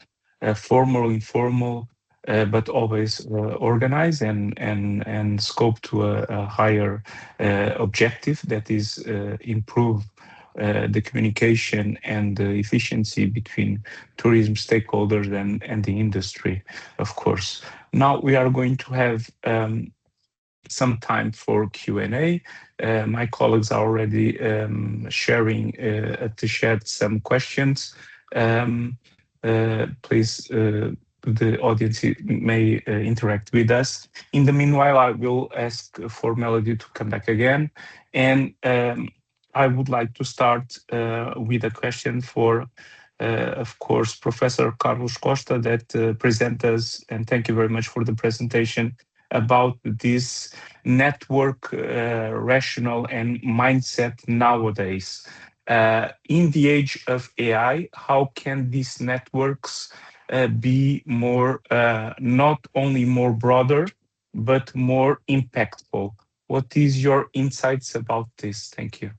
formal, informal, but always organized and scope to a higher objective, that is improve the communication and the efficiency between tourism stakeholders and the industry, of course. Now we are going to have some time for Q&A. My colleagues are already sharing at the chat some questions. Please, the audience may interact with us. In the meanwhile, I will ask for Melody to come back again. And I would like to start with a question for, of course, Professor Carlos Costa that present us, and thank you very much for the presentation, about this network rational and mindset nowadays. In the age of AI, how can these networks be more, not only more broader, but more impactful? What is your insights about this? Thank you.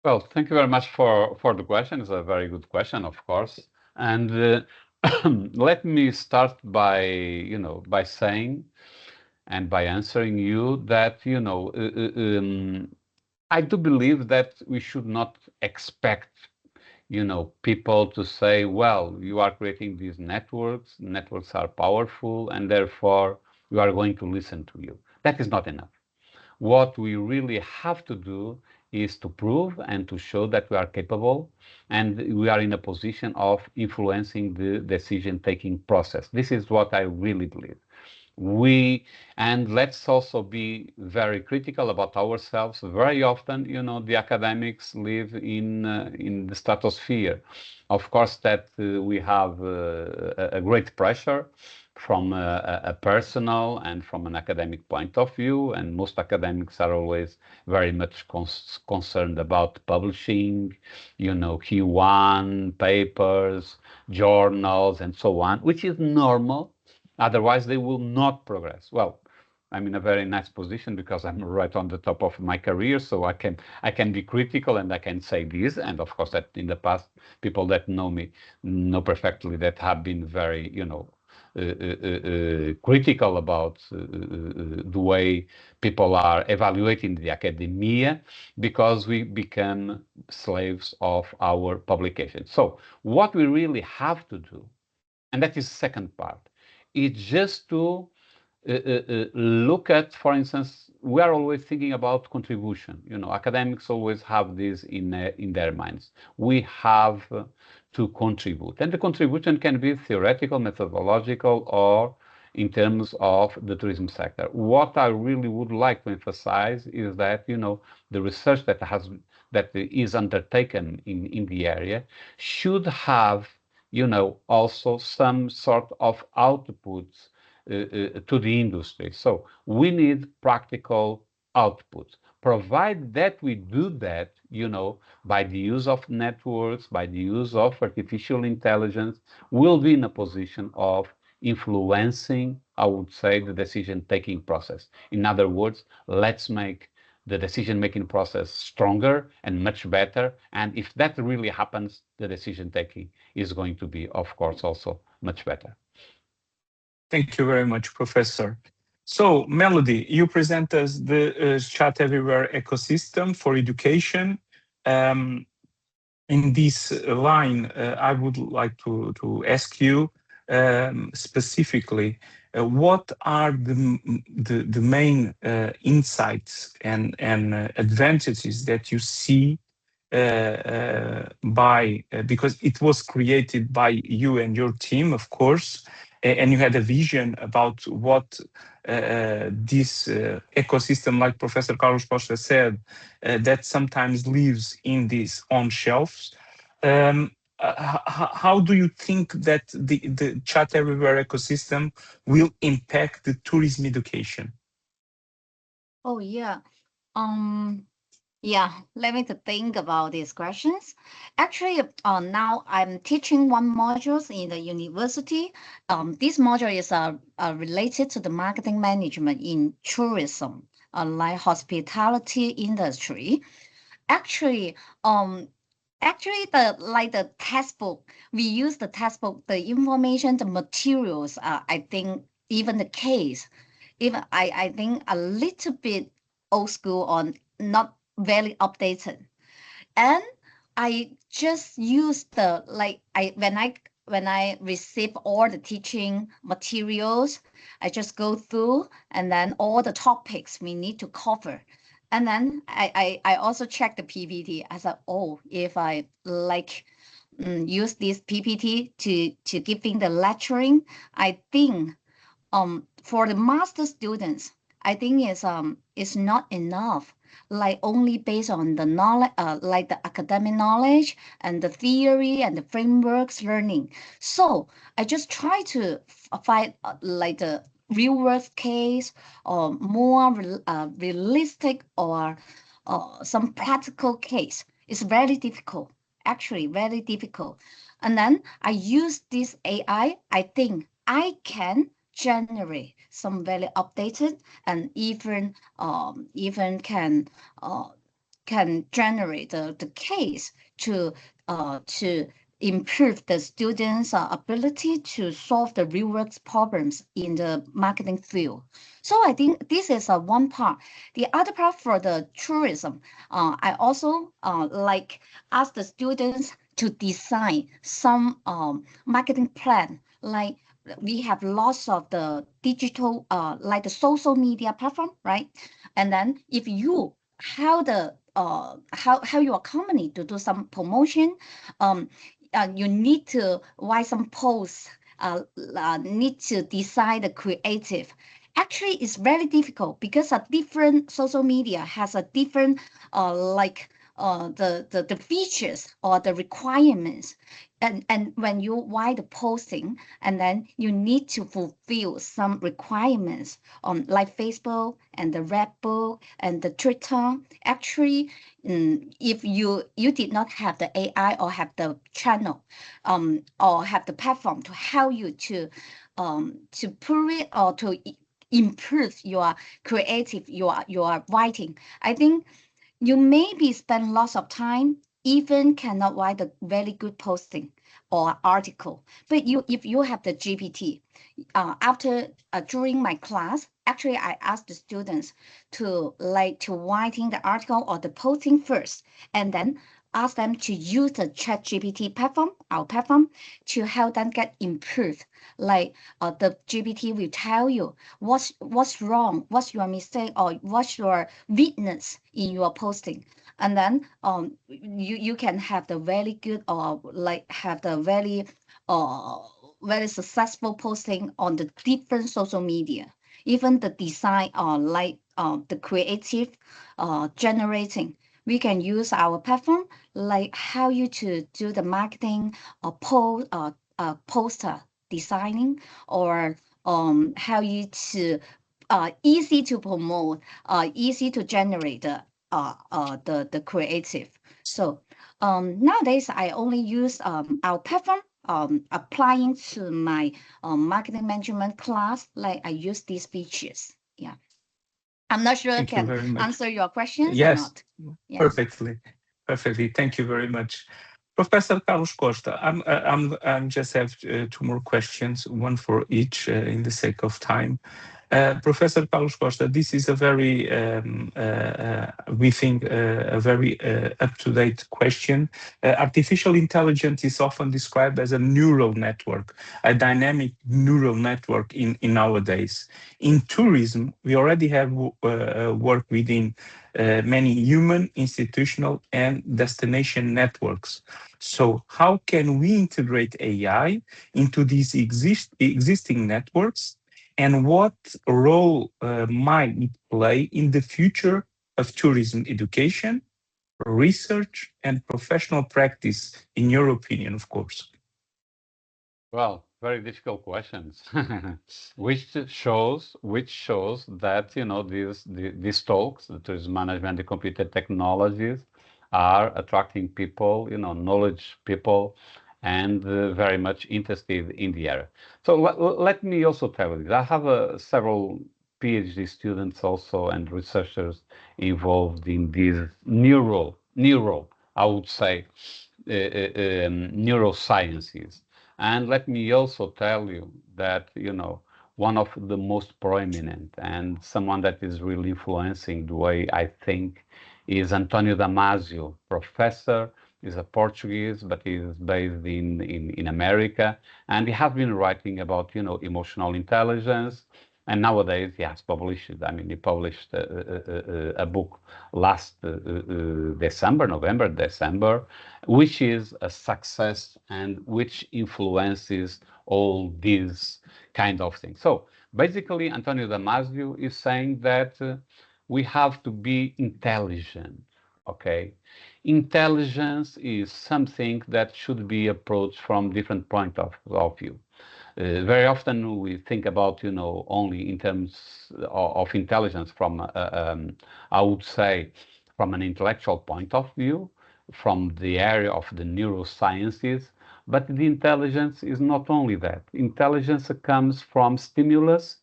Well, thank you very much for the question. It's a very good question, of course. And Let me start by, by saying and by answering you that, I do believe that we should not expect, people to say, well, you are creating these networks, networks are powerful, and therefore we are going to listen to you. That is not enough. What we really have to do is to prove and to show that we are capable and we are in a position of influencing the decision-taking process. This is what I really believe. And let's also be very critical about ourselves. Very often, the academics live in the stratosphere. Of course, that we have a great pressure from a personal and from an academic point of view, and most academics are always very much concerned about publishing, Q1 papers, journals, and so on, which is normal. Otherwise, they will not progress. Well, I'm in a very nice position because I'm right on the top of my career, so I can be critical and I can say this. And of course, that in the past, people that know me know perfectly that have been very, critical about the way people are evaluating the academia because we become slaves of our publication. So what we really have to do, and that is the second part, is just to look at, for instance, we are always thinking about contribution. Academics always have this in their minds. We have to contribute, and the contribution can be theoretical, methodological, or in terms of the tourism sector. What I really would like to emphasize is that the research that is undertaken in the area should have also some sort of outputs to the industry. So we need practical outputs. Provide that we do that, by the use of networks, by the use of artificial intelligence, we'll be in a position of influencing, I would say, the decision-taking process. In other words, let's make the decision-making process stronger and much better. And if that really happens, the decision-taking is going to be, of course, also much better. Thank you very much, Professor. So, Melody, you present us the Chat Everywhere ecosystem for education. Um, in this line, I would like to ask you specifically, what are the main insights and advantages that you see because it was created by you and your team, of course, and you had a vision about what this ecosystem, like Professor Carlos Costa said, that sometimes lives in these on shelves. How do you think that the Chat Everywhere ecosystem will impact the tourism education? Oh yeah. Um Yeah, let me to think about these questions. Actually, now I'm teaching one module in the university. This module is related to the marketing management in tourism, like hospitality industry. Actually, the textbook, we use the textbook, the information, the materials. I think even the case, even I think a little bit old school on not very updated. And I just use the like I when I receive all the teaching materials, I just go through and then all the topics we need to cover. And then I also check the PPT. I said, oh, if I like use this PPT to giving the lecturing, I think for the master students, I think it's not enough, like only based on the knowledge, like the academic knowledge and the theory and the frameworks learning. So I just try to find like the real world case or more realistic or some practical case. It's very difficult, actually very difficult. And then I use this AI. I think I can generate some very updated and even can generate the case to improve the students' ability to solve the real world problems in the marketing field. So I think this is one part. The other part for the tourism, I also like ask the students to design some marketing plan. Like we have lots of the digital, like the social media platform, right? And then if you how the how your company to do some promotion, um, you need to write some posts, need to design the creative. Actually, it's very difficult because a different social media has a different like the features or the requirements. And when you write the posting, and then you need to fulfill some requirements on like Facebook and the Red Bull and the Twitter. Actually, if you did not have the AI or have the channel, or have the platform to help you to put it or to improve your creative, your writing, I think you maybe spend lots of time, even cannot write a very good posting or article. But if you have the GPT, after during my class, actually I asked the students to like to writing the article or the posting first, and then ask them to use the Chat GPT platform, our platform, to help them get improved. Like the GPT will tell you what's wrong, what's your mistake, or what's your weakness in your posting, and then you can have the very good or like have the uh very successful posting on the different social media. Even the design or like the creative generating, we can use our platform, like how you to do the marketing or poster designing, or how you to easy to promote, easy to generate the creative. So nowadays I only use our platform, applying to my marketing management class. Like I use these features. Yeah, I'm not sure I Thank you can very much. answer your questions or Yes, not. Yeah. perfectly, perfectly. Thank you very much, Professor Carlos Costa. I'm just have two more questions, one for each, in the sake of time. Professor Carlos Costa, this is a very, we think, a very up-to-date question. Artificial intelligence is often described as a neural network, a dynamic neural network in nowadays. In tourism, we already have work within many human, institutional, and destination networks. So, how can we integrate AI into these existing networks? And what role might it play in the future of tourism education, research, and professional practice, in your opinion, of course? Well, very difficult questions, which shows that these talks, the tourism management, the computer technologies, are attracting people, knowledge people, and very much interested in the area. So let me also tell you, I have several PhD students also and researchers involved in these neural, I would say, neurosciences. And let me also tell you that, one of the most prominent and someone that is really influencing the way I think is Antonio Damasio, professor, is a Portuguese, but is based in America. And he has been writing about, emotional intelligence. And nowadays he has published, I mean, he published a book last December, November, December, which is a success and which influences all these kind of things. So basically, Antonio Damasio is saying that we have to be intelligent. Okay, intelligence is something that should be approached from different point of view. Very often we think about, only in terms of intelligence from, I would say, from an intellectual point of view, from the area of the neurosciences. But the intelligence is not only that. Intelligence comes from stimulus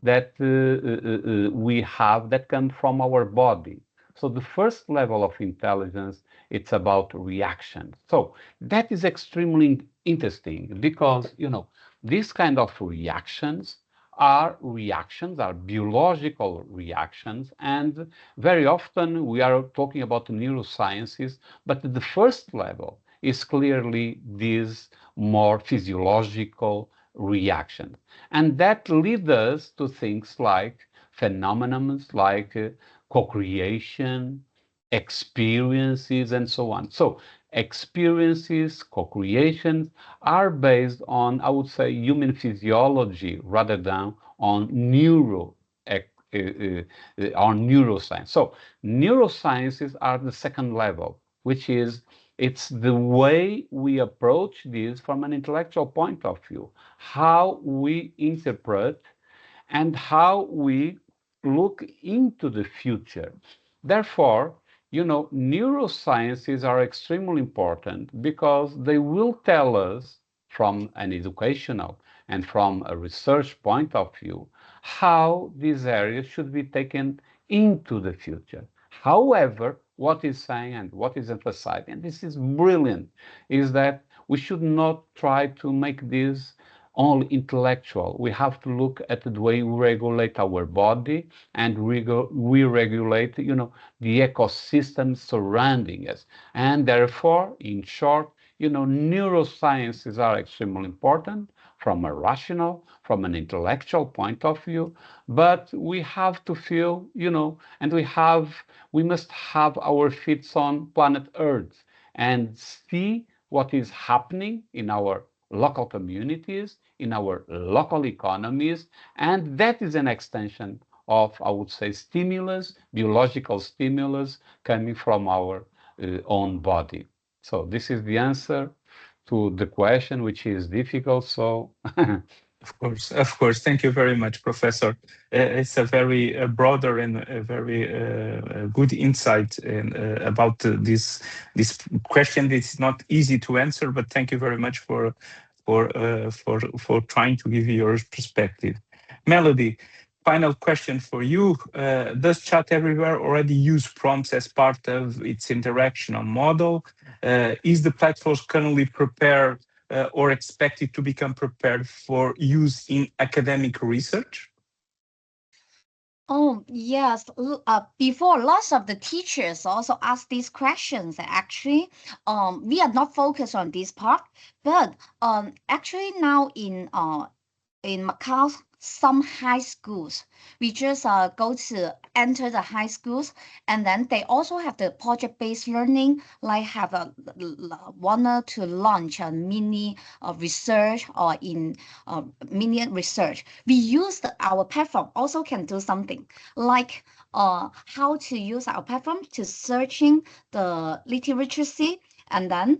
that we have that come from our body. So the first level of intelligence, it's about reaction. So that is extremely interesting because, these kind of reactions, are biological reactions, and very often we are talking about neurosciences, but the first level is clearly this more physiological reaction. And that leads us to things like phenomena like co-creation, experiences, and so on. So experiences, co-creations are based on, I would say, human physiology rather than on on neuroscience. So neurosciences are the second level, which is it's the way we approach this from an intellectual point of view, how we interpret and how we look into the future. Therefore, neurosciences are extremely important because they will tell us from an educational and from a research point of view how these areas should be taken into the future. However, what is saying and what is emphasized, and this is brilliant, is that we should not try to make this only intellectual. We have to look at the way we regulate our body and we regulate, the ecosystem surrounding us. And therefore, in short, neurosciences are extremely important from a rational, from an intellectual point of view, but we have to feel, and we must have our feet on planet Earth and see what is happening in our local communities, in our local economies, and that is an extension of, I would say, stimulus, biological stimulus coming from our own body. So this is the answer to the question, which is difficult. So Of course, of course. Thank you very much, Professor. It's a very broader and a very good insight about this question. It's not easy to answer, but thank you very much for trying to give your perspective. Melody, final question for you. Does Chat Everywhere already use prompts as part of its interactional model? Is the platform currently prepared or expected to become prepared for use in academic research? Oh, yes. Before, lots of the teachers also ask these questions. Actually, we are not focused on this part, but actually now in Macau, some high schools, we just go to enter the high schools, and then they also have the project-based learning, like have wanted to launch a mini research or in mini research. We use our platform also can do something like how to use our platform to searching the literacy, and then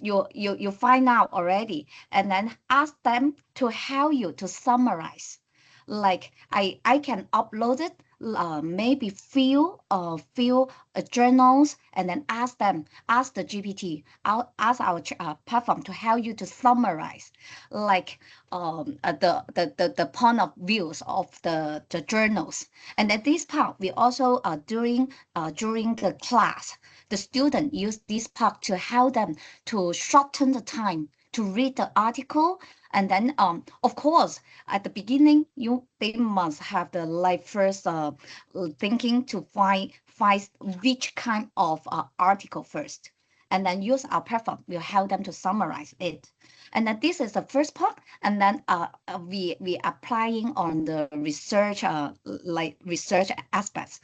you find out already, and then ask them to help you to summarize. Like I can upload it, maybe few journals, and then ask the GPT, ask our platform to help you to summarize, like the point of views of the journals. And at this part, we also during the class, the student use this part to help them to shorten the time to read the article. And then of course at the beginning they must have the like first thinking to find which kind of article first, and then use our platform will help them to summarize it. And then this is the first part, and then we applying on the research like research aspects.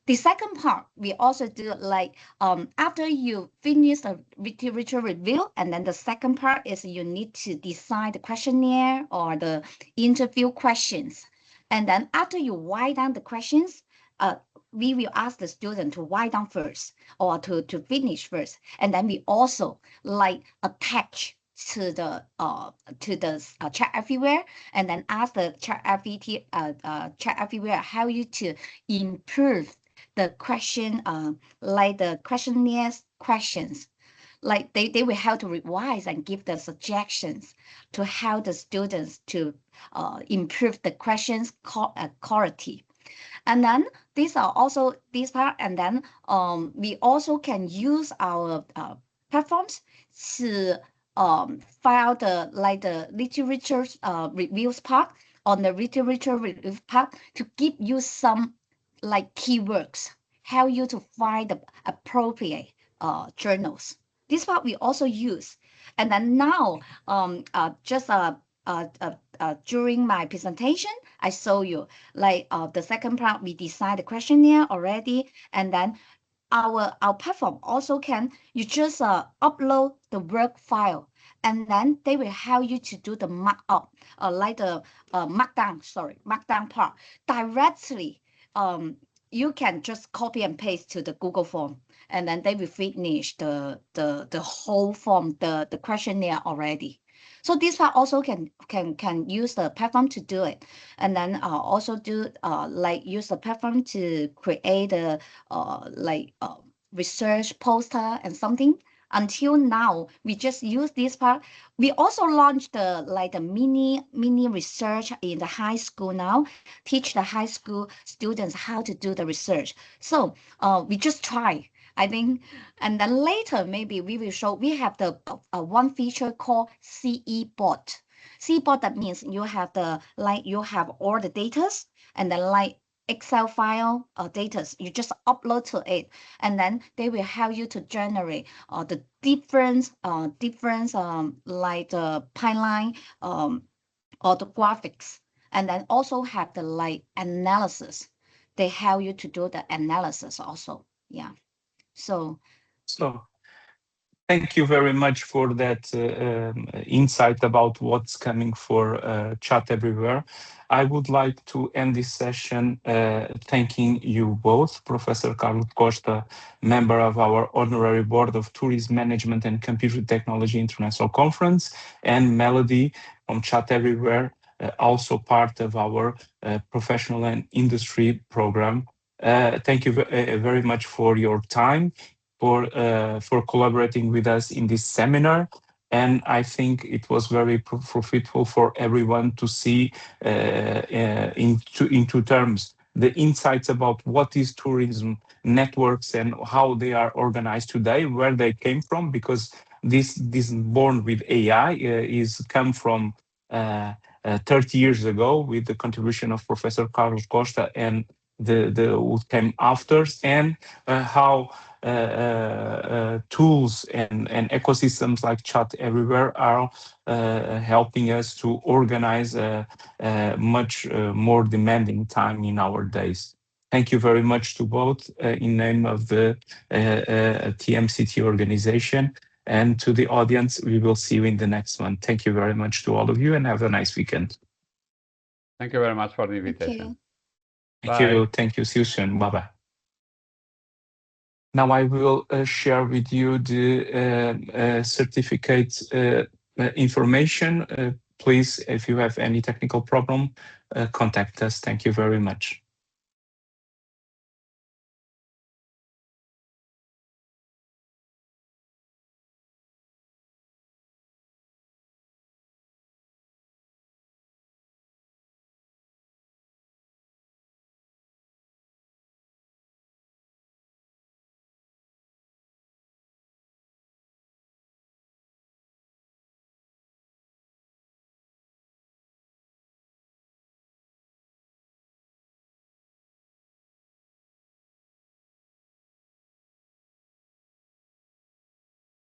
The second part, we also do like after you finish the literature review, and then the second part is you need to decide the questionnaire or the interview questions. And then after you write down the questions, we will ask the student to write down first or to finish first. And then we also like attach to the chat everywhere, and then ask the chat everywhere how you to improve the question, like the questionnaires questions, like they will help to revise and give the suggestions to help the students to improve the questions quality. And then these are also this part, and then we also can use our platforms to file the like the literature reviews part on the literature review part to give you some like keywords, help you to find the appropriate journals. This part we also use. And then now just during my presentation, I show you like the second part, we design the questionnaire already, and then our platform also can you just upload the work file, and then they will help you to do the markup, like the markdown part directly. You can just copy and paste to the Google form, and then they will finish the whole form, the questionnaire already. So this part also can use the platform to do it, and then also do like use the platform to create a like research poster and something. Until now, we just use this part. We also launched the like the mini research in the high school now, teach the high school students how to do the research. So we just try. I think, and then later maybe we will show. We have the one feature called CE bot. CE bot, that means you have the like you have all the datas, and then like Excel file data, you just upload to it, and then they will help you to generate the different like the pipeline or the graphics, and then also have the like analysis. They help you to do the analysis also. Yeah. So So thank you very much for that insight about what's coming for Chat Everywhere. I would like to end this session thanking you both, Professor Carlos Costa, member of our Honorary Board of Tourism Management and Computer Technology International Conference, and Melody from Chat Everywhere, also part of our professional and industry program. Thank you very much for your time, for collaborating with us in this seminar. And I think it was very fruitful for everyone to see into terms the insights about what is tourism networks and how they are organized today, where they came from, because this born with AI is come from 30 years ago with the contribution of Professor Carlos Costa and the who came after, and how tools and ecosystems like Chat Everywhere are helping us to organize a much more demanding time in our days. Thank you very much to both in name of the TMCT organization, and to the audience. We will see you in the next one. Thank you very much to all of you, and have a nice weekend. Thank you very much for the thank invitation. you. Thank Bye. you. Thank you. See you soon. Bye bye. Now I will share with you the certificate information. Please, if you have any technical problem, contact us. Thank you very much.